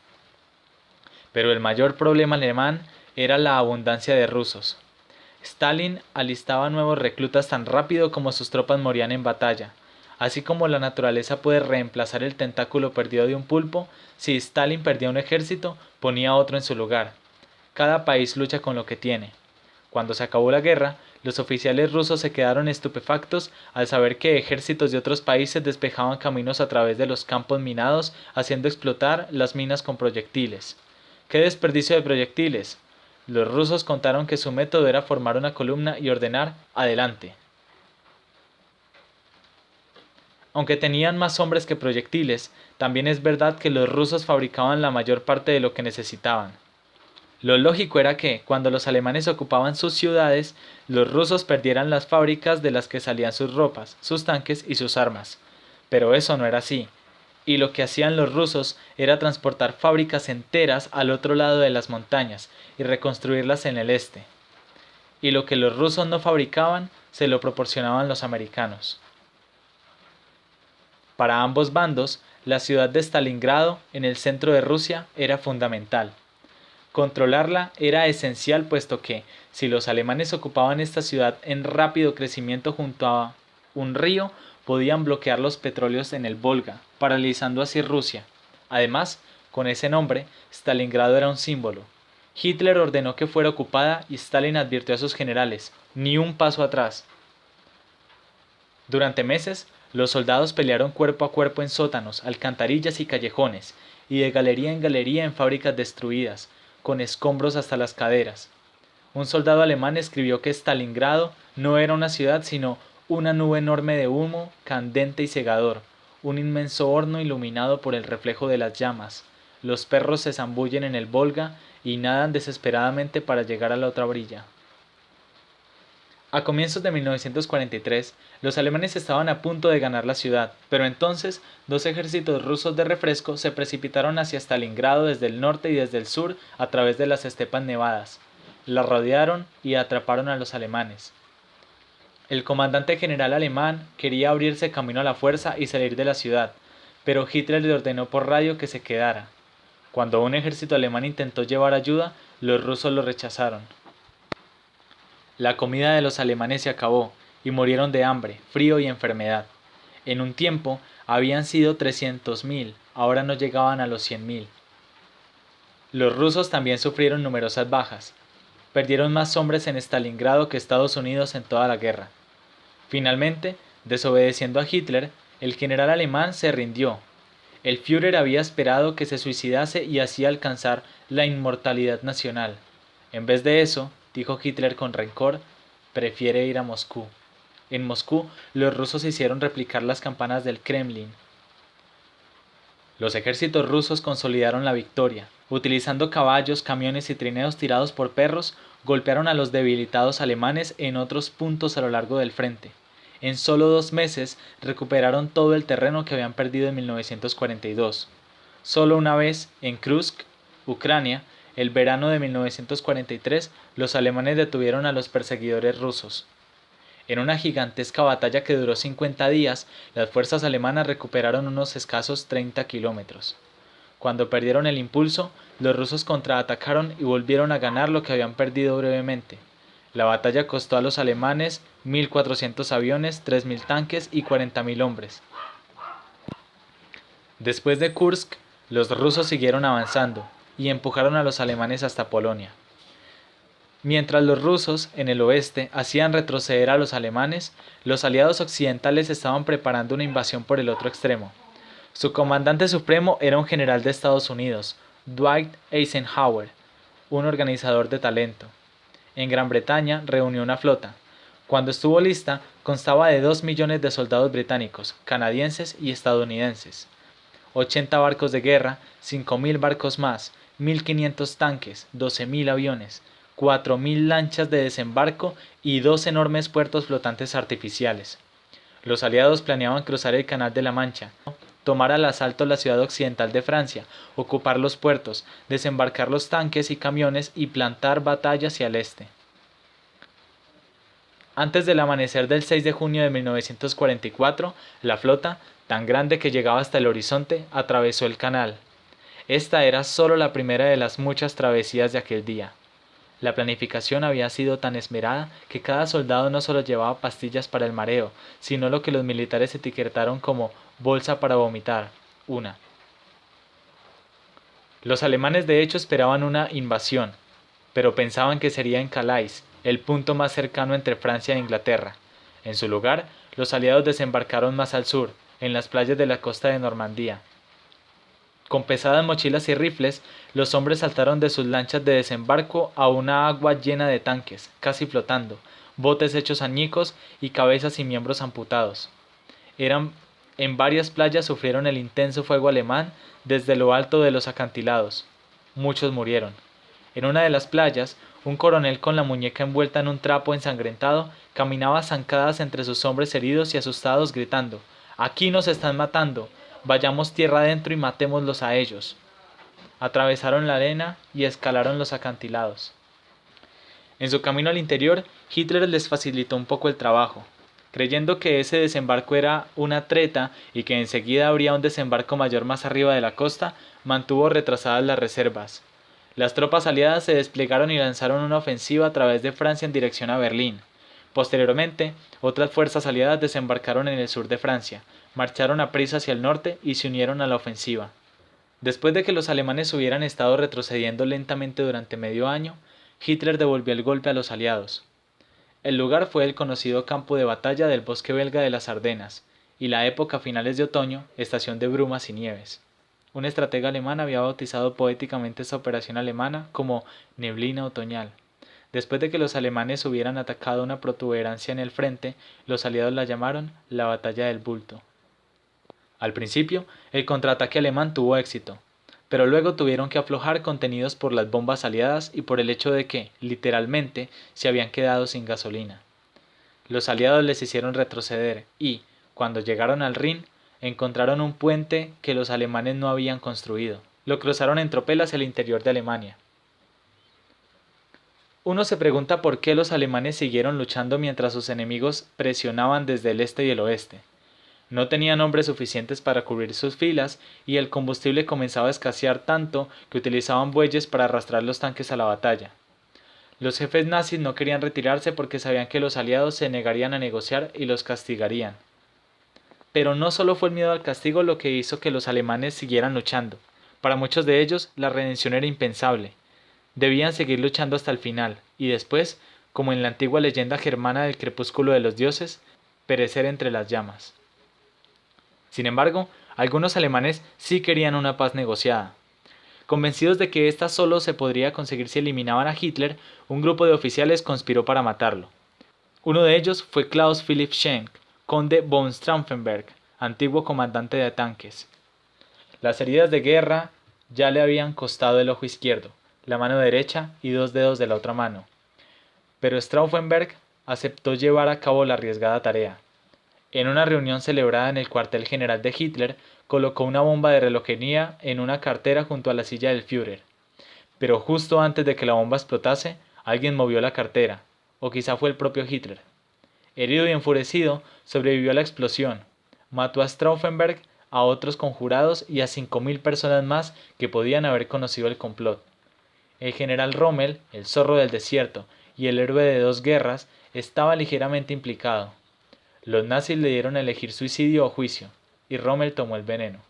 Pero el mayor problema alemán era la abundancia de rusos. Stalin alistaba nuevos reclutas tan rápido como sus tropas morían en batalla. Así como la naturaleza puede reemplazar el tentáculo perdido de un pulpo, si Stalin perdía un ejército, ponía otro en su lugar. Cada país lucha con lo que tiene. Cuando se acabó la guerra, los oficiales rusos se quedaron estupefactos al saber que ejércitos de otros países despejaban caminos a través de los campos minados, haciendo explotar las minas con proyectiles. ¡Qué desperdicio de proyectiles! Los rusos contaron que su método era formar una columna y ordenar «adelante». Aunque tenían más hombres que proyectiles, también es verdad que los rusos fabricaban la mayor parte de lo que necesitaban. Lo lógico era que, cuando los alemanes ocupaban sus ciudades, los rusos perdieran las fábricas de las que salían sus ropas, sus tanques y sus armas. Pero eso no era así. Y lo que hacían los rusos era transportar fábricas enteras al otro lado de las montañas y reconstruirlas en el este. Y lo que los rusos no fabricaban, se lo proporcionaban los americanos. Para ambos bandos, la ciudad de Stalingrado, en el centro de Rusia, era fundamental. Controlarla era esencial puesto que, si los alemanes ocupaban esta ciudad en rápido crecimiento junto a un río, podían bloquear los petróleos en el Volga, paralizando así Rusia. Además, con ese nombre, Stalingrado era un símbolo. Hitler ordenó que fuera ocupada y Stalin advirtió a sus generales: ni un paso atrás. Durante meses, los soldados pelearon cuerpo a cuerpo en sótanos, alcantarillas y callejones, y de galería en galería en fábricas destruidas, con escombros hasta las caderas. Un soldado alemán escribió que Stalingrado no era una ciudad sino una nube enorme de humo, candente y cegador, un inmenso horno iluminado por el reflejo de las llamas. Los perros se zambullen en el Volga y nadan desesperadamente para llegar a la otra orilla. A comienzos de 1943, los alemanes estaban a punto de ganar la ciudad, pero entonces dos ejércitos rusos de refresco se precipitaron hacia Stalingrado desde el norte y desde el sur a través de las estepas nevadas. La rodearon y atraparon a los alemanes. El comandante general alemán quería abrirse camino a la fuerza y salir de la ciudad, pero Hitler le ordenó por radio que se quedara. Cuando un ejército alemán intentó llevar ayuda, los rusos lo rechazaron. La comida de los alemanes se acabó, y murieron de hambre, frío y enfermedad. En un tiempo habían sido 300.000, ahora no llegaban a los 100.000. Los rusos también sufrieron numerosas bajas. Perdieron más hombres en Stalingrado que Estados Unidos en toda la guerra. Finalmente, desobedeciendo a Hitler, el general alemán se rindió. El Führer había esperado que se suicidase y así alcanzar la inmortalidad nacional. En vez de eso, dijo Hitler con rencor, prefiere ir a Moscú. En Moscú, los rusos hicieron replicar las campanas del Kremlin. Los ejércitos rusos consolidaron la victoria. Utilizando caballos, camiones y trineos tirados por perros, golpearon a los debilitados alemanes en otros puntos a lo largo del frente. En solo 2 meses recuperaron todo el terreno que habían perdido en 1942. Solo una vez, en Kursk, Ucrania, el verano de 1943, los alemanes detuvieron a los perseguidores rusos. En una gigantesca batalla que duró 50 días, las fuerzas alemanas recuperaron unos escasos 30 kilómetros. Cuando perdieron el impulso, los rusos contraatacaron y volvieron a ganar lo que habían perdido brevemente. La batalla costó a los alemanes 1.400 aviones, 3.000 tanques y 40.000 hombres. Después de Kursk, los rusos siguieron avanzando y empujaron a los alemanes hasta Polonia. Mientras los rusos, en el oeste, hacían retroceder a los alemanes, los aliados occidentales estaban preparando una invasión por el otro extremo. Su comandante supremo era un general de Estados Unidos, Dwight Eisenhower, un organizador de talento. En Gran Bretaña reunió una flota. Cuando estuvo lista, constaba de 2 millones de soldados británicos, canadienses y estadounidenses. 80 barcos de guerra, 5.000 barcos más, 1.500 tanques, 12.000 aviones, 4.000 lanchas de desembarco y 2 enormes puertos flotantes artificiales. Los aliados planeaban cruzar el Canal de la Mancha, tomar al asalto la ciudad occidental de Francia, ocupar los puertos, desembarcar los tanques y camiones y plantar batalla hacia el este. Antes del amanecer del 6 de junio de 1944, la flota, tan grande que llegaba hasta el horizonte, atravesó el canal. Esta era solo la primera de las muchas travesías de aquel día. La planificación había sido tan esmerada que cada soldado no solo llevaba pastillas para el mareo, sino lo que los militares etiquetaron como bolsa para vomitar, una. Los alemanes de hecho esperaban una invasión, pero pensaban que sería en Calais, el punto más cercano entre Francia e Inglaterra. En su lugar, los aliados desembarcaron más al sur, en las playas de la costa de Normandía. Con pesadas mochilas y rifles, los hombres saltaron de sus lanchas de desembarco a una agua llena de tanques, casi flotando, botes hechos añicos y cabezas y miembros amputados. En varias playas sufrieron el intenso fuego alemán desde lo alto de los acantilados. Muchos murieron. En una de las playas, un coronel con la muñeca envuelta en un trapo ensangrentado caminaba a zancadas entre sus hombres heridos y asustados gritando: «¡Aquí nos están matando! Vayamos tierra adentro y matémoslos a ellos». Atravesaron la arena y escalaron los acantilados. En su camino al interior, Hitler les facilitó un poco el trabajo. Creyendo que ese desembarco era una treta y que enseguida habría un desembarco mayor más arriba de la costa, mantuvo retrasadas las reservas. Las tropas aliadas se desplegaron y lanzaron una ofensiva a través de Francia en dirección a Berlín. Posteriormente, otras fuerzas aliadas desembarcaron en el sur de Francia, marcharon a prisa hacia el norte y se unieron a la ofensiva. Después de que los alemanes hubieran estado retrocediendo lentamente durante medio año, Hitler devolvió el golpe a los aliados. El lugar fue el conocido campo de batalla del bosque belga de las Ardenas, y la época a finales de otoño, estación de brumas y nieves. Un estratega alemán había bautizado poéticamente esta operación alemana como neblina otoñal. Después de que los alemanes hubieran atacado una protuberancia en el frente, los aliados la llamaron la batalla del bulto. Al principio, el contraataque alemán tuvo éxito, pero luego tuvieron que aflojar contenidos por las bombas aliadas y por el hecho de que, literalmente, se habían quedado sin gasolina. Los aliados les hicieron retroceder y, cuando llegaron al Rin, encontraron un puente que los alemanes no habían construido. Lo cruzaron en tropel hacia el interior de Alemania. Uno se pregunta por qué los alemanes siguieron luchando mientras sus enemigos presionaban desde el este y el oeste. No tenían hombres suficientes para cubrir sus filas y el combustible comenzaba a escasear tanto que utilizaban bueyes para arrastrar los tanques a la batalla. Los jefes nazis no querían retirarse porque sabían que los aliados se negarían a negociar y los castigarían. Pero no solo fue el miedo al castigo lo que hizo que los alemanes siguieran luchando. Para muchos de ellos, la redención era impensable. Debían seguir luchando hasta el final, y después, como en la antigua leyenda germana del crepúsculo de los dioses, perecer entre las llamas. Sin embargo, algunos alemanes sí querían una paz negociada. Convencidos de que ésta solo se podría conseguir si eliminaban a Hitler, un grupo de oficiales conspiró para matarlo. Uno de ellos fue Klaus Philipp Schenck, conde von Stauffenberg, antiguo comandante de tanques. Las heridas de guerra ya le habían costado el ojo izquierdo, la mano derecha y 2 dedos de la otra mano. Pero Stauffenberg aceptó llevar a cabo la arriesgada tarea. En una reunión celebrada en el cuartel general de Hitler, colocó una bomba de relojería en una cartera junto a la silla del Führer. Pero justo antes de que la bomba explotase, alguien movió la cartera, o quizá fue el propio Hitler. Herido y enfurecido, sobrevivió a la explosión. Mató a Stauffenberg, a otros conjurados y a 5.000 personas más que podían haber conocido el complot. El general Rommel, el zorro del desierto y el héroe de 2 guerras, estaba ligeramente implicado. Los nazis le dieron a elegir suicidio o juicio, y Rommel tomó el veneno.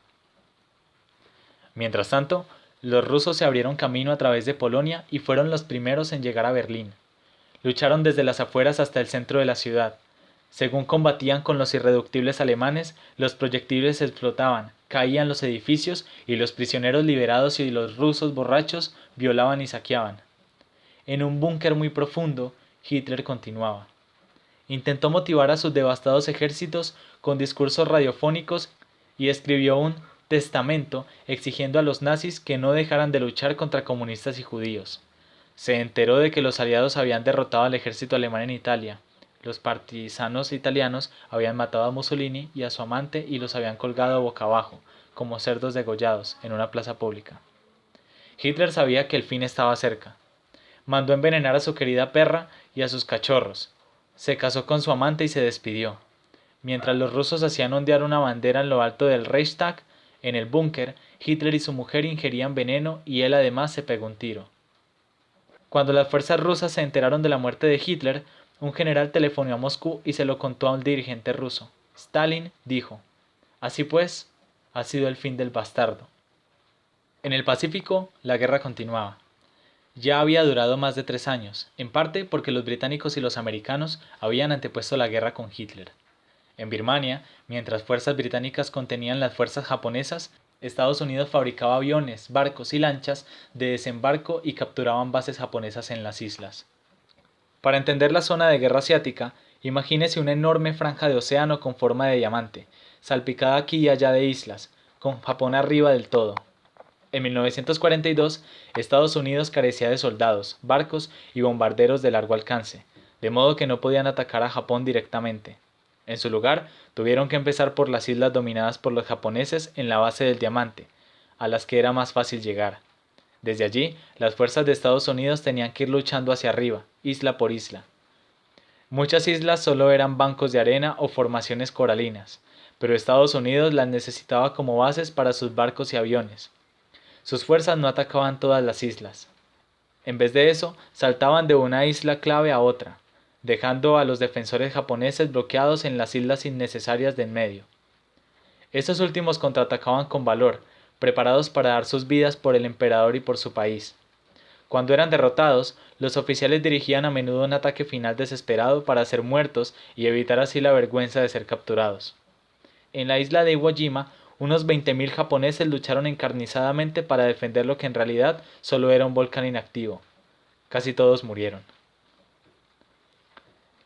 Mientras tanto, los rusos se abrieron camino a través de Polonia y fueron los primeros en llegar a Berlín. Lucharon desde las afueras hasta el centro de la ciudad. Según combatían con los irreductibles alemanes, los proyectiles explotaban, caían los edificios y los prisioneros liberados y los rusos borrachos violaban y saqueaban. En un búnker muy profundo, Hitler continuaba. Intentó motivar a sus devastados ejércitos con discursos radiofónicos y escribió un testamento exigiendo a los nazis que no dejaran de luchar contra comunistas y judíos. Se enteró de que los aliados habían derrotado al ejército alemán en Italia. Los partisanos italianos habían matado a Mussolini y a su amante y los habían colgado boca abajo, como cerdos degollados, en una plaza pública. Hitler sabía que el fin estaba cerca. Mandó envenenar a su querida perra y a sus cachorros. Se casó con su amante y se despidió. Mientras los rusos hacían ondear una bandera en lo alto del Reichstag, en el búnker, Hitler y su mujer ingerían veneno y él además se pegó un tiro. Cuando las fuerzas rusas se enteraron de la muerte de Hitler, un general telefonó a Moscú y se lo contó a un dirigente ruso. Stalin dijo: «Así pues, ha sido el fin del bastardo». En el Pacífico, la guerra continuaba. Ya había durado más de 3 años, en parte porque los británicos y los americanos habían antepuesto la guerra con Hitler. En Birmania, mientras fuerzas británicas contenían las fuerzas japonesas, Estados Unidos fabricaba aviones, barcos y lanchas de desembarco y capturaban bases japonesas en las islas. Para entender la zona de guerra asiática, imagínese una enorme franja de océano con forma de diamante, salpicada aquí y allá de islas, con Japón arriba del todo. En 1942, Estados Unidos carecía de soldados, barcos y bombarderos de largo alcance, de modo que no podían atacar a Japón directamente. En su lugar, tuvieron que empezar por las islas dominadas por los japoneses en la base del Diamante, a las que era más fácil llegar. Desde allí, las fuerzas de Estados Unidos tenían que ir luchando hacia arriba, isla por isla. Muchas islas solo eran bancos de arena o formaciones coralinas, pero Estados Unidos las necesitaba como bases para sus barcos y aviones. Sus fuerzas no atacaban todas las islas. En vez de eso, saltaban de una isla clave a otra, dejando a los defensores japoneses bloqueados en las islas innecesarias de en medio. Estos últimos contraatacaban con valor, preparados para dar sus vidas por el emperador y por su país. Cuando eran derrotados, los oficiales dirigían a menudo un ataque final desesperado para ser muertos y evitar así la vergüenza de ser capturados. En la isla de Iwo Jima, unos 20.000 japoneses lucharon encarnizadamente para defender lo que en realidad solo era un volcán inactivo. Casi todos murieron.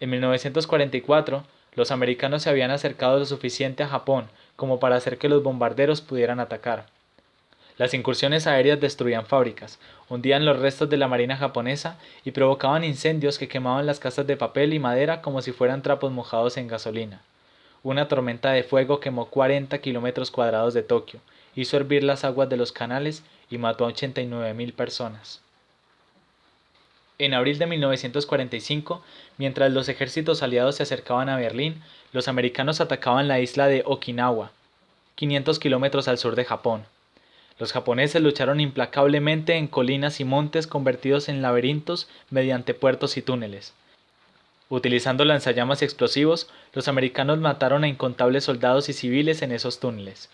En 1944, los americanos se habían acercado lo suficiente a Japón como para hacer que los bombarderos pudieran atacar. Las incursiones aéreas destruían fábricas, hundían los restos de la marina japonesa y provocaban incendios que quemaban las casas de papel y madera como si fueran trapos mojados en gasolina. Una tormenta de fuego quemó 40 kilómetros cuadrados de Tokio, hizo hervir las aguas de los canales y mató a 89.000 personas. En abril de 1945, mientras los ejércitos aliados se acercaban a Berlín, los americanos atacaban la isla de Okinawa, 500 kilómetros al sur de Japón. Los japoneses lucharon implacablemente en colinas y montes convertidos en laberintos mediante puertos y túneles. Utilizando lanzallamas y explosivos, los americanos mataron a incontables soldados y civiles en esos túneles.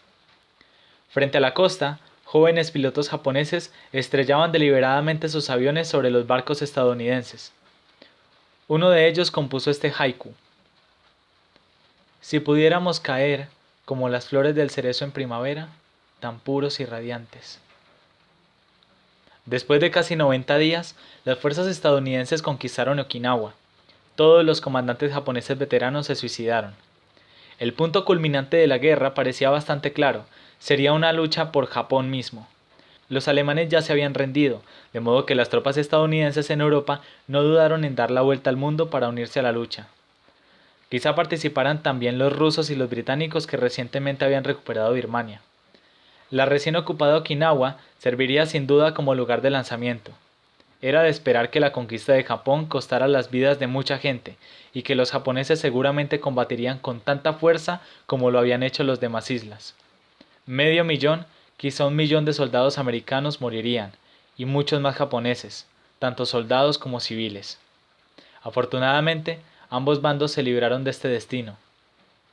Frente a la costa, jóvenes pilotos japoneses estrellaban deliberadamente sus aviones sobre los barcos estadounidenses. Uno de ellos compuso este haiku: si pudiéramos caer como las flores del cerezo en primavera, tan puros y radiantes. Después de casi 90 días, las fuerzas estadounidenses conquistaron Okinawa. Todos los comandantes japoneses veteranos se suicidaron. El punto culminante de la guerra parecía bastante claro: sería una lucha por Japón mismo. Los alemanes ya se habían rendido, de modo que las tropas estadounidenses en Europa no dudaron en dar la vuelta al mundo para unirse a la lucha. Quizá participaran también los rusos y los británicos que recientemente habían recuperado Birmania. La recién ocupada Okinawa serviría sin duda como lugar de lanzamiento. Era de esperar que la conquista de Japón costara las vidas de mucha gente, y que los japoneses seguramente combatirían con tanta fuerza como lo habían hecho los demás islas. 500.000, quizá 1.000.000 de soldados americanos morirían, y muchos más japoneses, tanto soldados como civiles. Afortunadamente, ambos bandos se libraron de este destino.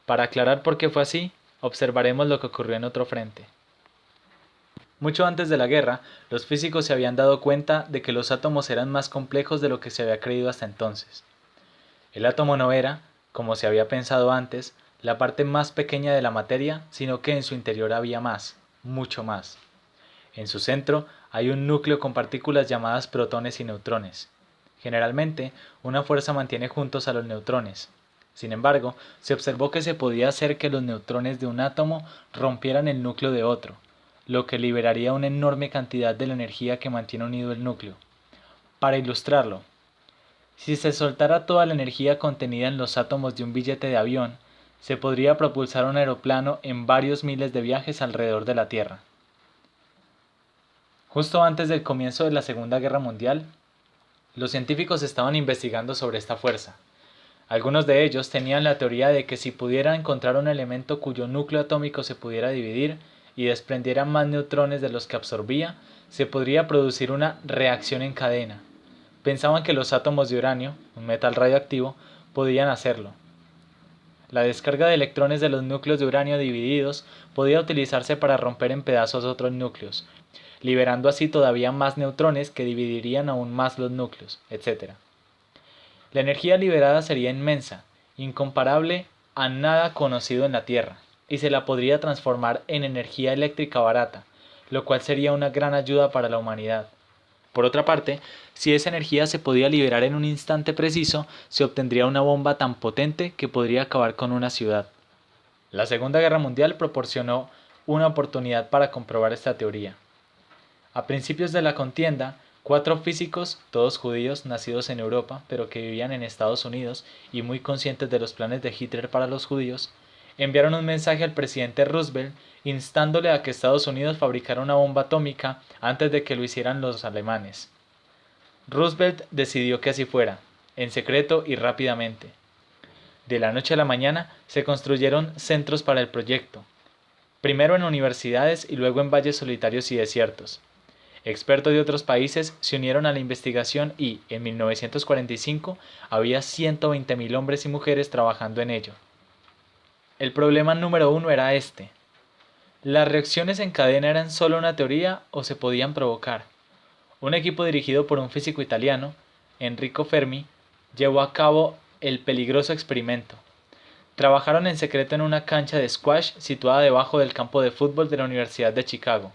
Para aclarar por qué fue así, observaremos lo que ocurrió en otro frente. Mucho antes de la guerra, los físicos se habían dado cuenta de que los átomos eran más complejos de lo que se había creído hasta entonces. El átomo no era, como se había pensado antes, la parte más pequeña de la materia, sino que en su interior había más, mucho más. En su centro hay un núcleo con partículas llamadas protones y neutrones. Generalmente, una fuerza mantiene juntos a los neutrones. Sin embargo, se observó que se podía hacer que los neutrones de un átomo rompieran el núcleo de otro, lo que liberaría una enorme cantidad de la energía que mantiene unido el núcleo. Para ilustrarlo, si se soltara toda la energía contenida en los átomos de un billete de avión, se podría propulsar un aeroplano en varios miles de viajes alrededor de la Tierra. Justo antes del comienzo de la Segunda Guerra Mundial, los científicos estaban investigando sobre esta fuerza. Algunos de ellos tenían la teoría de que si pudiera encontrar un elemento cuyo núcleo atómico se pudiera dividir y desprendiera más neutrones de los que absorbía, se podría producir una reacción en cadena. Pensaban que los átomos de uranio, un metal radioactivo, podían hacerlo. La descarga de electrones de los núcleos de uranio divididos podía utilizarse para romper en pedazos otros núcleos, liberando así todavía más neutrones que dividirían aún más los núcleos, etc. La energía liberada sería inmensa, incomparable a nada conocido en la Tierra, y se la podría transformar en energía eléctrica barata, lo cual sería una gran ayuda para la humanidad. Por otra parte, si esa energía se podía liberar en un instante preciso, se obtendría una bomba tan potente que podría acabar con una ciudad. La Segunda Guerra Mundial proporcionó una oportunidad para comprobar esta teoría. A principios de la contienda, 4 físicos, todos judíos nacidos en Europa, pero que vivían en Estados Unidos y muy conscientes de los planes de Hitler para los judíos, enviaron un mensaje al presidente Roosevelt instándole a que Estados Unidos fabricara una bomba atómica antes de que lo hicieran los alemanes. Roosevelt decidió que así fuera. en secreto y rápidamente. De la noche a la mañana se construyeron centros para el proyecto, primero en universidades y luego en valles solitarios y desiertos. Expertos de otros países se unieron a la investigación y, en 1945, había 120.000 hombres y mujeres trabajando en ello. El problema número uno era este. ¿Las reacciones en cadena eran solo una teoría o se podían provocar? Un equipo dirigido por un físico italiano, Enrico Fermi, llevó a cabo el peligroso experimento. Trabajaron en secreto en una cancha de squash situada debajo del campo de fútbol de la Universidad de Chicago.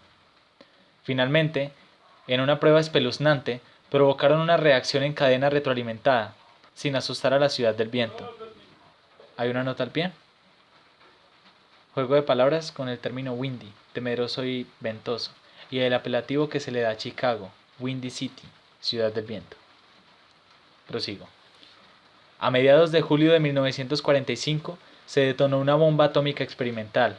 Finalmente, en una prueba espeluznante, provocaron una reacción en cadena retroalimentada, sin asustar a la ciudad del viento. ¿Hay una nota al pie? Juego de palabras con el término windy, temeroso y ventoso, y el apelativo que se le da a Chicago, Windy City, ciudad del viento. Prosigo. A mediados de julio de 1945 se detonó una bomba atómica experimental.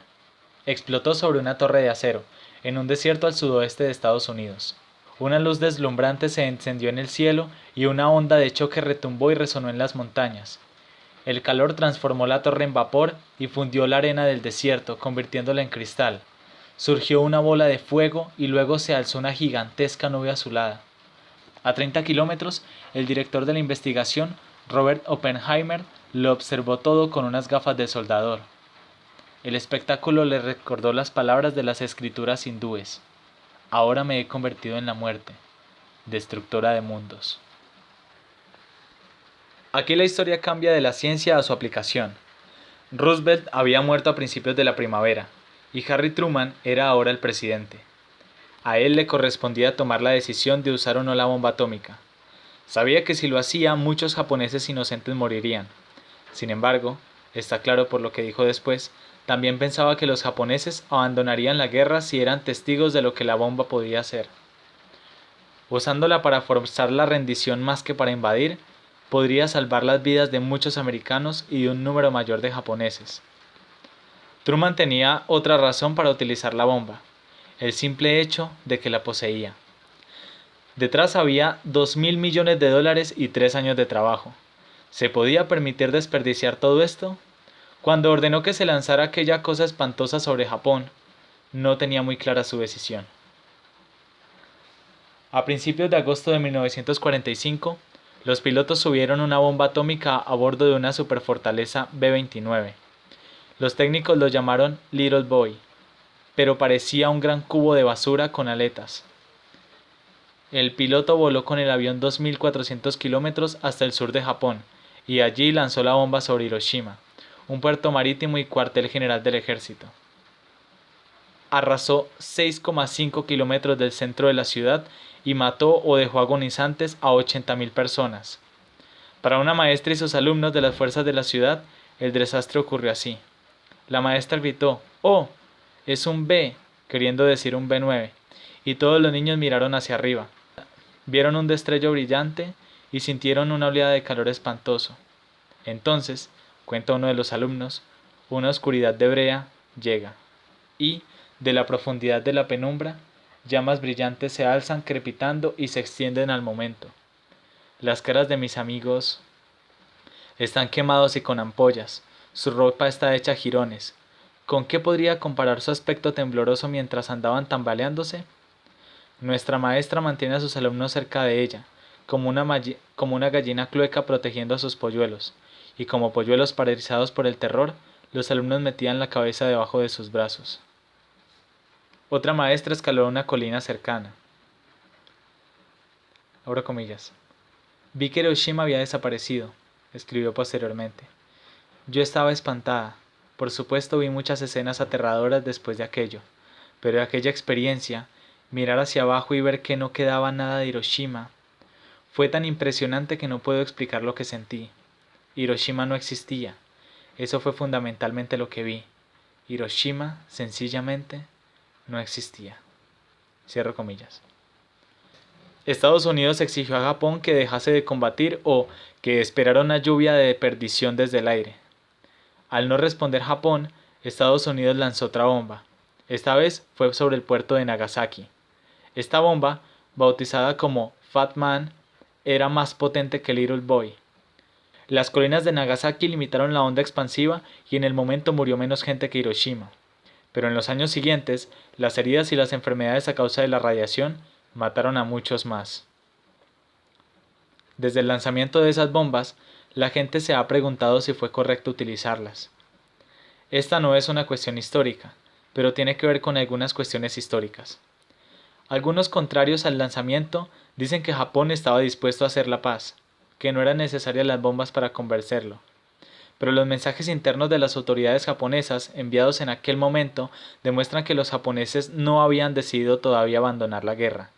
Explotó sobre una torre de acero, en un desierto al sudoeste de Estados Unidos. Una luz deslumbrante se encendió en el cielo y una onda de choque retumbó y resonó en las montañas. El calor transformó la torre en vapor y fundió la arena del desierto, convirtiéndola en cristal. Surgió una bola de fuego y luego se alzó una gigantesca nube azulada. A 30 kilómetros, el director de la investigación, Robert Oppenheimer, lo observó todo con unas gafas de soldador. El espectáculo le recordó las palabras de las escrituras hindúes. Ahora me he convertido en la muerte, destructora de mundos. Aquí la historia cambia de la ciencia a su aplicación. Roosevelt había muerto a principios de la primavera, y Harry Truman era ahora el presidente. A él le correspondía tomar la decisión de usar o no la bomba atómica. Sabía que si lo hacía, muchos japoneses inocentes morirían. Sin embargo, está claro por lo que dijo después, también pensaba que los japoneses abandonarían la guerra si eran testigos de lo que la bomba podía hacer. Usándola para forzar la rendición más que para invadir, podría salvar las vidas de muchos americanos y de un número mayor de japoneses. Truman tenía otra razón para utilizar la bomba, el simple hecho de que la poseía. Detrás había $2.000 millones y 3 años de trabajo. ¿Se podía permitir desperdiciar todo esto? Cuando ordenó que se lanzara aquella cosa espantosa sobre Japón, no tenía muy clara su decisión. A principios de agosto de 1945, los pilotos subieron una bomba atómica a bordo de una superfortaleza B-29. Los técnicos lo llamaron Little Boy, pero parecía un gran cubo de basura con aletas. El piloto voló con el avión 2.400 kilómetros hasta el sur de Japón, y allí lanzó la bomba sobre Hiroshima, un puerto marítimo y cuartel general del ejército. Arrasó 6,5 kilómetros del centro de la ciudad y mató o dejó agonizantes a 80.000 personas. Para una maestra y sus alumnos de las fuerzas de la ciudad, el desastre ocurrió así. La maestra gritó, ¡Oh! Es un B, queriendo decir un B9, y todos los niños miraron hacia arriba. Vieron un destello brillante y sintieron una oleada de calor espantoso. Entonces, cuenta uno de los alumnos, una oscuridad de brea llega, y, de la profundidad de la penumbra, llamas brillantes se alzan crepitando y se extienden al momento. Las caras de mis amigos están quemados y con ampollas, su ropa está hecha jirones. ¿Con qué podría comparar su aspecto tembloroso mientras andaban tambaleándose? Nuestra maestra mantiene a sus alumnos cerca de ella, como una gallina clueca protegiendo a sus polluelos, y como polluelos paralizados por el terror, los alumnos metían la cabeza debajo de sus brazos. Otra maestra escaló una colina cercana. Abro comillas. Vi que Hiroshima había desaparecido, escribió posteriormente. Yo estaba espantada. Por supuesto vi muchas escenas aterradoras después de aquello, pero aquella experiencia, mirar hacia abajo y ver que no quedaba nada de Hiroshima, fue tan impresionante que no puedo explicar lo que sentí. Hiroshima no existía. Eso fue fundamentalmente lo que vi. Hiroshima, sencillamente, no existía. Cierro comillas. Estados Unidos exigió a Japón que dejase de combatir o que esperara una lluvia de perdición desde el aire. Al no responder Japón, Estados Unidos lanzó otra bomba. Esta vez fue sobre el puerto de Nagasaki. Esta bomba, bautizada como Fat Man, era más potente que Little Boy. Las colinas de Nagasaki limitaron la onda expansiva y en el momento murió menos gente que Hiroshima. Pero en los años siguientes, las heridas y las enfermedades a causa de la radiación mataron a muchos más. Desde el lanzamiento de esas bombas, la gente se ha preguntado si fue correcto utilizarlas. Esta no es una cuestión histórica, pero tiene que ver con algunas cuestiones históricas. Algunos contrarios al lanzamiento dicen que Japón estaba dispuesto a hacer la paz, que no eran necesarias las bombas para convencerlo. Pero los mensajes internos de las autoridades japonesas enviados en aquel momento demuestran que los japoneses no habían decidido todavía abandonar la guerra.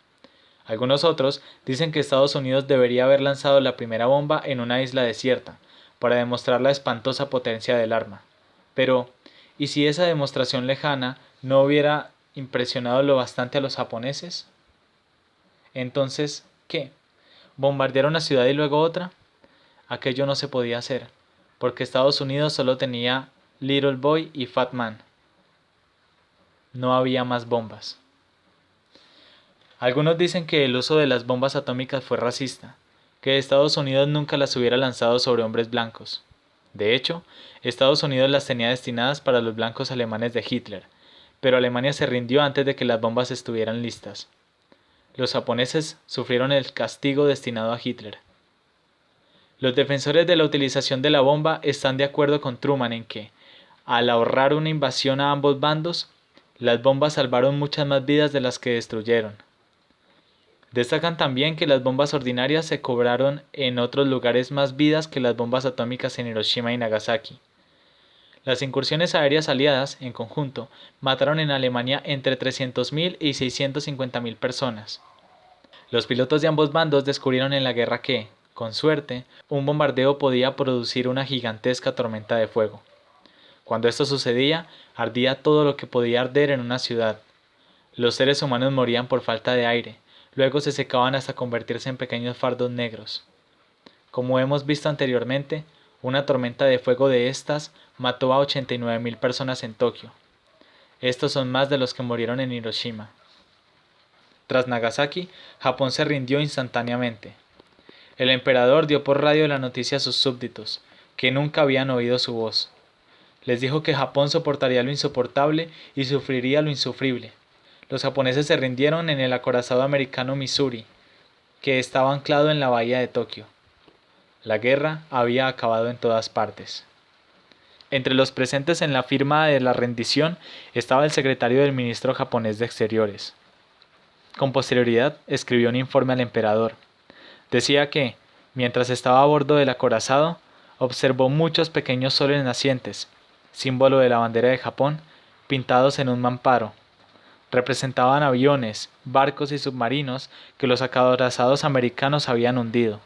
Algunos otros dicen que Estados Unidos debería haber lanzado la primera bomba en una isla desierta, para demostrar la espantosa potencia del arma. Pero, ¿y si esa demostración lejana no hubiera impresionado lo bastante a los japoneses? Entonces, ¿qué? ¿Bombardear una ciudad y luego otra? Aquello no se podía hacer, porque Estados Unidos solo tenía Little Boy y Fat Man. No había más bombas. Algunos dicen que el uso de las bombas atómicas fue racista, que Estados Unidos nunca las hubiera lanzado sobre hombres blancos. De hecho, Estados Unidos las tenía destinadas para los blancos alemanes de Hitler, pero Alemania se rindió antes de que las bombas estuvieran listas. Los japoneses sufrieron el castigo destinado a Hitler. Los defensores de la utilización de la bomba están de acuerdo con Truman en que, al ahorrar una invasión a ambos bandos, las bombas salvaron muchas más vidas de las que destruyeron. Destacan también que las bombas ordinarias se cobraron en otros lugares más vidas que las bombas atómicas en Hiroshima y Nagasaki. Las incursiones aéreas aliadas, en conjunto, mataron en Alemania entre 300.000 y 650.000 personas. Los pilotos de ambos bandos descubrieron en la guerra que, con suerte, un bombardeo podía producir una gigantesca tormenta de fuego. Cuando esto sucedía, ardía todo lo que podía arder en una ciudad. Los seres humanos morían por falta de aire, luego se secaban hasta convertirse en pequeños fardos negros. Como hemos visto anteriormente, una tormenta de fuego de estas mató a 89.000 personas en Tokio. Estos son más de los que murieron en Hiroshima. Tras Nagasaki, Japón se rindió instantáneamente. El emperador dio por radio la noticia a sus súbditos, que nunca habían oído su voz. Les dijo que Japón soportaría lo insoportable y sufriría lo insufrible. Los japoneses se rindieron en el acorazado americano Missouri, que estaba anclado en la bahía de Tokio. La guerra había acabado en todas partes. Entre los presentes en la firma de la rendición estaba el secretario del ministro japonés de Exteriores. Con posterioridad escribió un informe al emperador. Decía que, mientras estaba a bordo del acorazado, observó muchos pequeños soles nacientes, símbolo de la bandera de Japón, pintados en un mamparo. Representaban aviones, barcos y submarinos que los acorazados americanos habían hundido.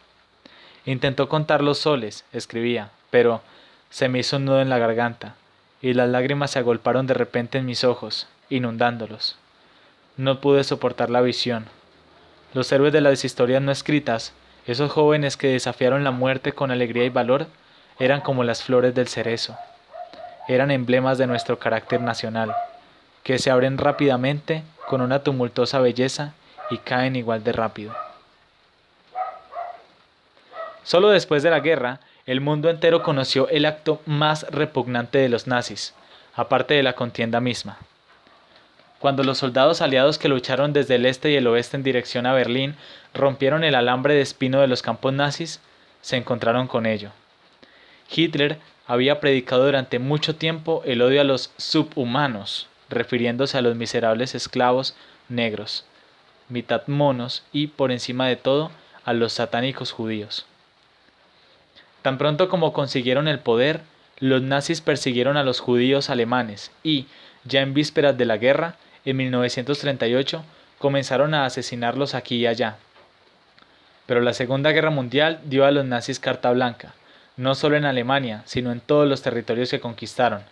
Intentó contar los soles, escribía, pero se me hizo un nudo en la garganta, y las lágrimas se agolparon de repente en mis ojos, inundándolos. No pude soportar la visión. Los héroes de las historias no escritas, esos jóvenes que desafiaron la muerte con alegría y valor, eran como las flores del cerezo. Eran emblemas de nuestro carácter nacional, que se abren rápidamente con una tumultuosa belleza y caen igual de rápido. Solo después de la guerra, el mundo entero conoció el acto más repugnante de los nazis, aparte de la contienda misma. Cuando los soldados aliados que lucharon desde el este y el oeste en dirección a Berlín rompieron el alambre de espino de los campos nazis, se encontraron con ello. Hitler había predicado durante mucho tiempo el odio a los subhumanos, refiriéndose a los miserables esclavos negros, mitad monos y, por encima de todo, a los satánicos judíos. Tan pronto como consiguieron el poder, los nazis persiguieron a los judíos alemanes y, ya en vísperas de la guerra, en 1938, comenzaron a asesinarlos aquí y allá. Pero la Segunda Guerra Mundial dio a los nazis carta blanca, no solo en Alemania, sino en todos los territorios que conquistaron.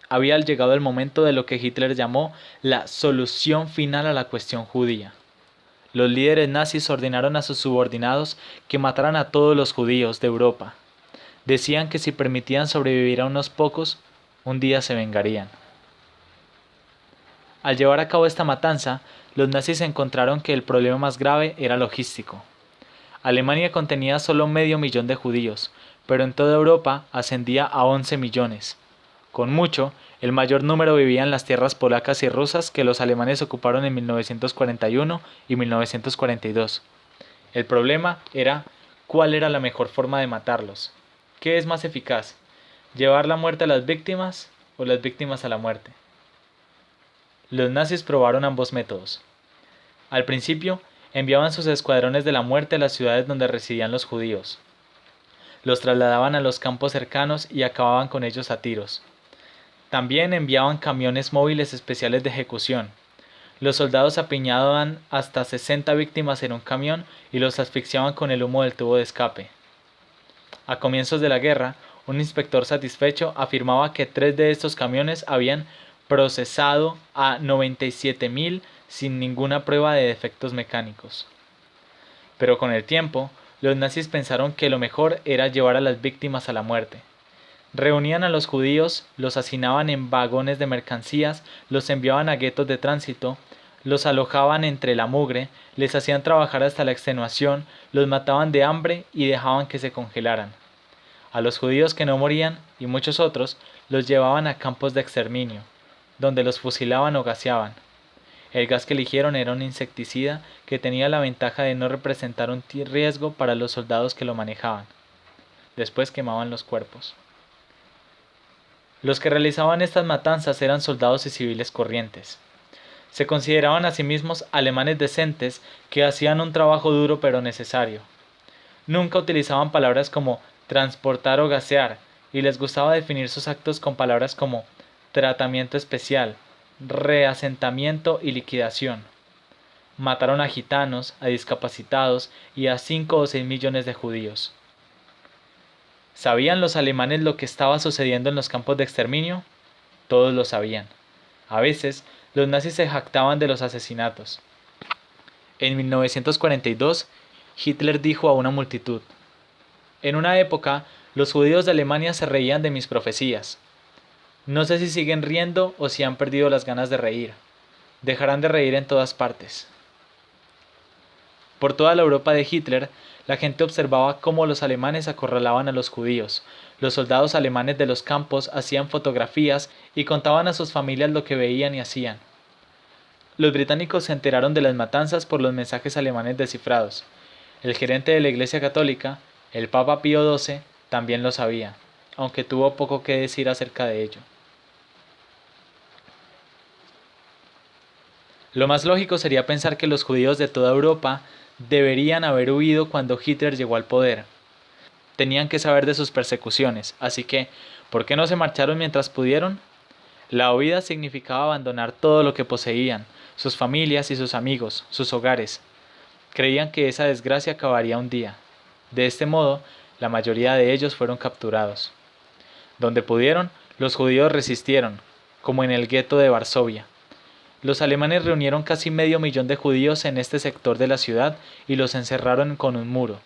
Había llegado el momento de lo que Hitler llamó la solución final a la cuestión judía. Los líderes nazis ordenaron a sus subordinados que mataran a todos los judíos de Europa. Decían que si permitían sobrevivir a unos pocos, un día se vengarían. Al llevar a cabo esta matanza, los nazis encontraron que el problema más grave era logístico. Alemania contenía solo 500.000 de judíos, pero en toda Europa ascendía a 11 millones. Con mucho, el mayor número vivía en las tierras polacas y rusas que los alemanes ocuparon en 1941 y 1942. El problema era cuál era la mejor forma de matarlos. ¿Qué es más eficaz? ¿Llevar la muerte a las víctimas o las víctimas a la muerte? Los nazis probaron ambos métodos. Al principio, enviaban sus escuadrones de la muerte a las ciudades donde residían los judíos. Los trasladaban a los campos cercanos y acababan con ellos a tiros. También enviaban camiones móviles especiales de ejecución. Los soldados apiñaban hasta 60 víctimas en un camión y los asfixiaban con el humo del tubo de escape. A comienzos de la guerra, un inspector satisfecho afirmaba que 3 de estos camiones habían procesado a 97.000 sin ninguna prueba de defectos mecánicos. Pero con el tiempo, los nazis pensaron que lo mejor era llevar a las víctimas a la muerte. Reunían a los judíos, los hacinaban en vagones de mercancías, los enviaban a guetos de tránsito, los alojaban entre la mugre, les hacían trabajar hasta la extenuación, los mataban de hambre y dejaban que se congelaran. A los judíos que no morían, y muchos otros, los llevaban a campos de exterminio, donde los fusilaban o gaseaban. El gas que eligieron era un insecticida que tenía la ventaja de no representar un riesgo para los soldados que lo manejaban. Después quemaban los cuerpos. Los que realizaban estas matanzas eran soldados y civiles corrientes. Se consideraban a sí mismos alemanes decentes que hacían un trabajo duro pero necesario. Nunca utilizaban palabras como transportar o gasear, y les gustaba definir sus actos con palabras como tratamiento especial, reasentamiento y liquidación. Mataron a gitanos, a discapacitados y a 5 o 6 millones de judíos. ¿Sabían los alemanes lo que estaba sucediendo en los campos de exterminio? Todos lo sabían. A veces, los nazis se jactaban de los asesinatos. En 1942, Hitler dijo a una multitud: «En una época, los judíos de Alemania se reían de mis profecías. No sé si siguen riendo o si han perdido las ganas de reír. Dejarán de reír en todas partes». Por toda la Europa de Hitler, la gente observaba cómo los alemanes acorralaban a los judíos. Los soldados alemanes de los campos hacían fotografías y contaban a sus familias lo que veían y hacían. Los británicos se enteraron de las matanzas por los mensajes alemanes descifrados. El gerente de la Iglesia Católica, el Papa Pío XII, también lo sabía, aunque tuvo poco que decir acerca de ello. Lo más lógico sería pensar que los judíos de toda Europa deberían haber huido cuando Hitler llegó al poder. Tenían que saber de sus persecuciones, así que, ¿por qué no se marcharon mientras pudieron? La huida significaba abandonar todo lo que poseían, sus familias y sus amigos, sus hogares. Creían que esa desgracia acabaría un día. De este modo, la mayoría de ellos fueron capturados. Donde pudieron, los judíos resistieron, como en el gueto de Varsovia. Los alemanes reunieron casi 500.000 de judíos en este sector de la ciudad y los encerraron con un muro.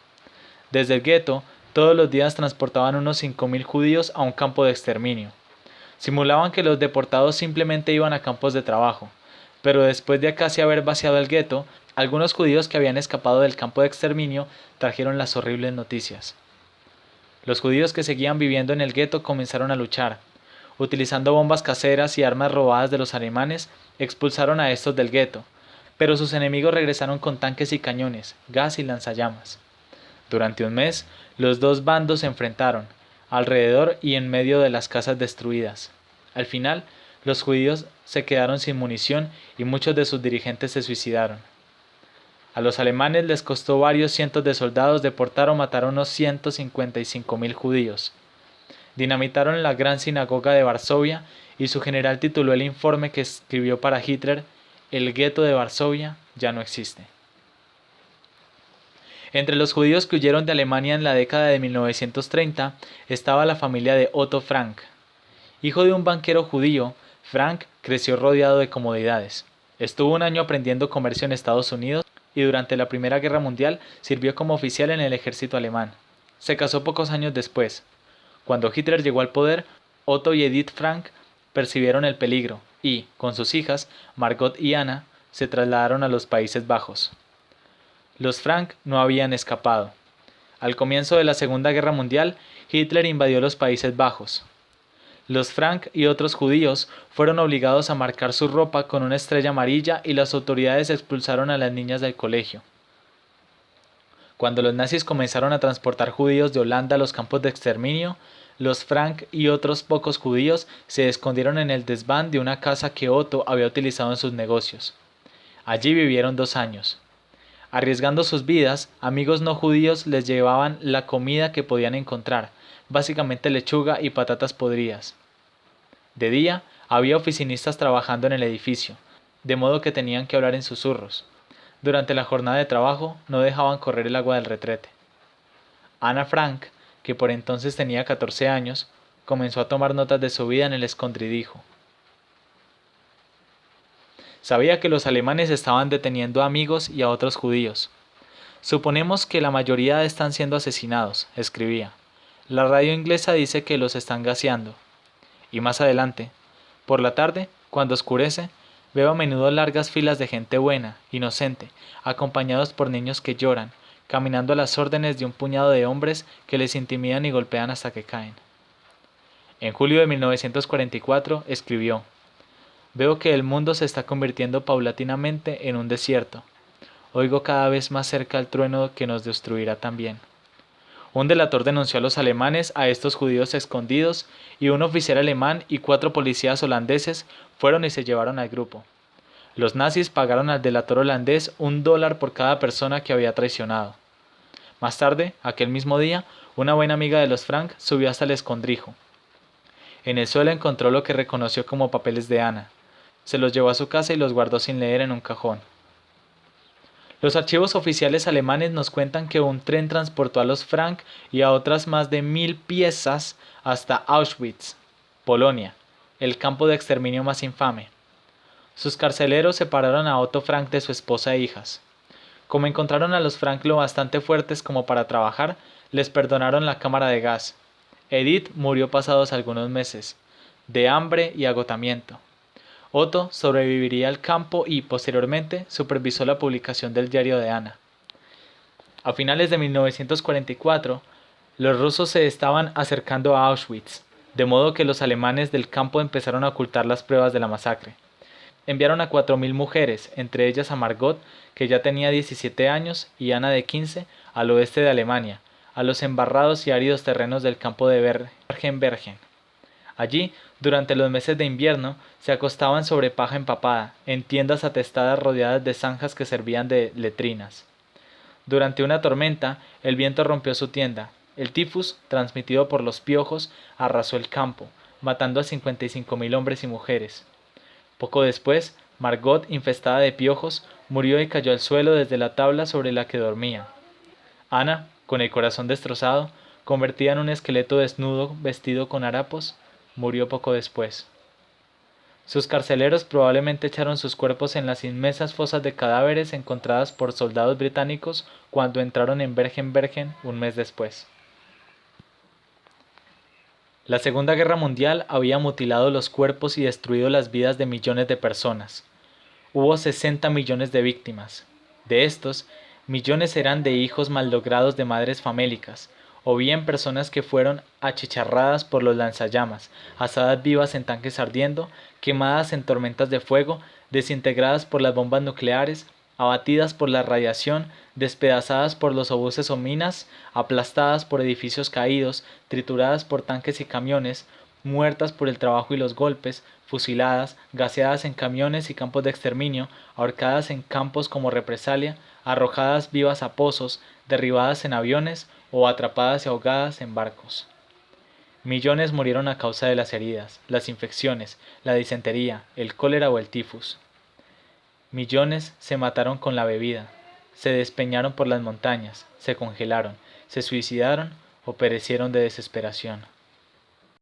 Desde el gueto, todos los días transportaban unos 5.000 judíos a un campo de exterminio. Simulaban que los deportados simplemente iban a campos de trabajo, pero después de casi haber vaciado el gueto, algunos judíos que habían escapado del campo de exterminio trajeron las horribles noticias. Los judíos que seguían viviendo en el gueto comenzaron a luchar. Utilizando bombas caseras y armas robadas de los alemanes, expulsaron a estos del gueto, pero sus enemigos regresaron con tanques y cañones, gas y lanzallamas. Durante un mes, los dos bandos se enfrentaron, alrededor y en medio de las casas destruidas. Al final, los judíos se quedaron sin munición y muchos de sus dirigentes se suicidaron. A los alemanes les costó varios cientos de soldados deportar o matar a unos 155.000 judíos. Dinamitaron la gran sinagoga de Varsovia y su general tituló el informe que escribió para Hitler: «El gueto de Varsovia ya no existe». Entre los judíos que huyeron de Alemania en la década de 1930 estaba la familia de Otto Frank. Hijo de un banquero judío, Frank creció rodeado de comodidades. Estuvo un año aprendiendo comercio en Estados Unidos y durante la Primera Guerra Mundial sirvió como oficial en el ejército alemán. Se casó pocos años después. Cuando Hitler llegó al poder, Otto y Edith Frank percibieron el peligro y, con sus hijas, Margot y Anna, se trasladaron a los Países Bajos. Los Frank no habían escapado. Al comienzo de la Segunda Guerra Mundial, Hitler invadió los Países Bajos. Los Frank y otros judíos fueron obligados a marcar su ropa con una estrella amarilla y las autoridades expulsaron a las niñas del colegio. Cuando los nazis comenzaron a transportar judíos de Holanda a los campos de exterminio, los Frank y otros pocos judíos se escondieron en el desván de una casa que Otto había utilizado en sus negocios. Allí vivieron 2 años. Arriesgando sus vidas, amigos no judíos les llevaban la comida que podían encontrar, básicamente lechuga y patatas podridas. De día, había oficinistas trabajando en el edificio, de modo que tenían que hablar en susurros. Durante la jornada de trabajo, no dejaban correr el agua del retrete. Ana Frank, que por entonces tenía 14 años, comenzó a tomar notas de su vida en el escondrijo. Sabía que los alemanes estaban deteniendo a amigos y a otros judíos. Suponemos que la mayoría están siendo asesinados, escribía. La radio inglesa dice que los están gaseando. Y más adelante, por la tarde, cuando oscurece, veo a menudo largas filas de gente buena, inocente, acompañados por niños que lloran, caminando a las órdenes de un puñado de hombres que les intimidan y golpean hasta que caen. En julio de 1944 escribió: Veo que el mundo se está convirtiendo paulatinamente en un desierto. Oigo cada vez más cerca el trueno que nos destruirá también. Un delator denunció a los alemanes a estos judíos escondidos y un oficial alemán y 4 policías holandeses fueron y se llevaron al grupo. Los nazis pagaron al delator holandés $1 por cada persona que había traicionado. Más tarde, aquel mismo día, una buena amiga de los Frank subió hasta el escondrijo. En el suelo encontró lo que reconoció como papeles de Ana. Se los llevó a su casa y los guardó sin leer en un cajón. Los archivos oficiales alemanes nos cuentan que un tren transportó a los Frank y a otras más de 1000 piezas hasta Auschwitz, Polonia, el campo de exterminio más infame. Sus carceleros separaron a Otto Frank de su esposa e hijas. Como encontraron a los Frank lo bastante fuertes como para trabajar, les perdonaron la cámara de gas. Edith murió pasados algunos meses, de hambre y agotamiento. Otto sobreviviría al campo y, posteriormente, supervisó la publicación del diario de Ana. A finales de 1944, los rusos se estaban acercando a Auschwitz, de modo que los alemanes del campo empezaron a ocultar las pruebas de la masacre. Enviaron a 4000 mujeres, entre ellas a Margot, que ya tenía 17 años, y Ana de 15, al oeste de Alemania, a los embarrados y áridos terrenos del campo de Bergen-Belsen. Allí, durante los meses de invierno, se acostaban sobre paja empapada, en tiendas atestadas rodeadas de zanjas que servían de letrinas. Durante una tormenta, el viento rompió su tienda. El tifus, transmitido por los piojos, arrasó el campo, matando a 55.000 hombres y mujeres. Poco después, Margot, infestada de piojos, murió y cayó al suelo desde la tabla sobre la que dormía. Ana, con el corazón destrozado, convertida en un esqueleto desnudo vestido con harapos, murió poco después. Sus carceleros probablemente echaron sus cuerpos en las inmensas fosas de cadáveres encontradas por soldados británicos cuando entraron en Bergen-Belsen un mes después. La Segunda Guerra Mundial había mutilado los cuerpos y destruido las vidas de millones de personas. Hubo 60 millones de víctimas. De estos, millones eran de hijos mallogrados de madres famélicas, o bien personas que fueron achicharradas por los lanzallamas, asadas vivas en tanques ardiendo, quemadas en tormentas de fuego, desintegradas por las bombas nucleares, abatidas por la radiación, despedazadas por los obuses o minas, aplastadas por edificios caídos, trituradas por tanques y camiones, muertas por el trabajo y los golpes, fusiladas, gaseadas en camiones y campos de exterminio, ahorcadas en campos como represalia, arrojadas vivas a pozos, derribadas en aviones o atrapadas y ahogadas en barcos. Millones murieron a causa de las heridas, las infecciones, la disentería, el cólera o el tifus. Millones se mataron con la bebida, se despeñaron por las montañas, se congelaron, se suicidaron o perecieron de desesperación.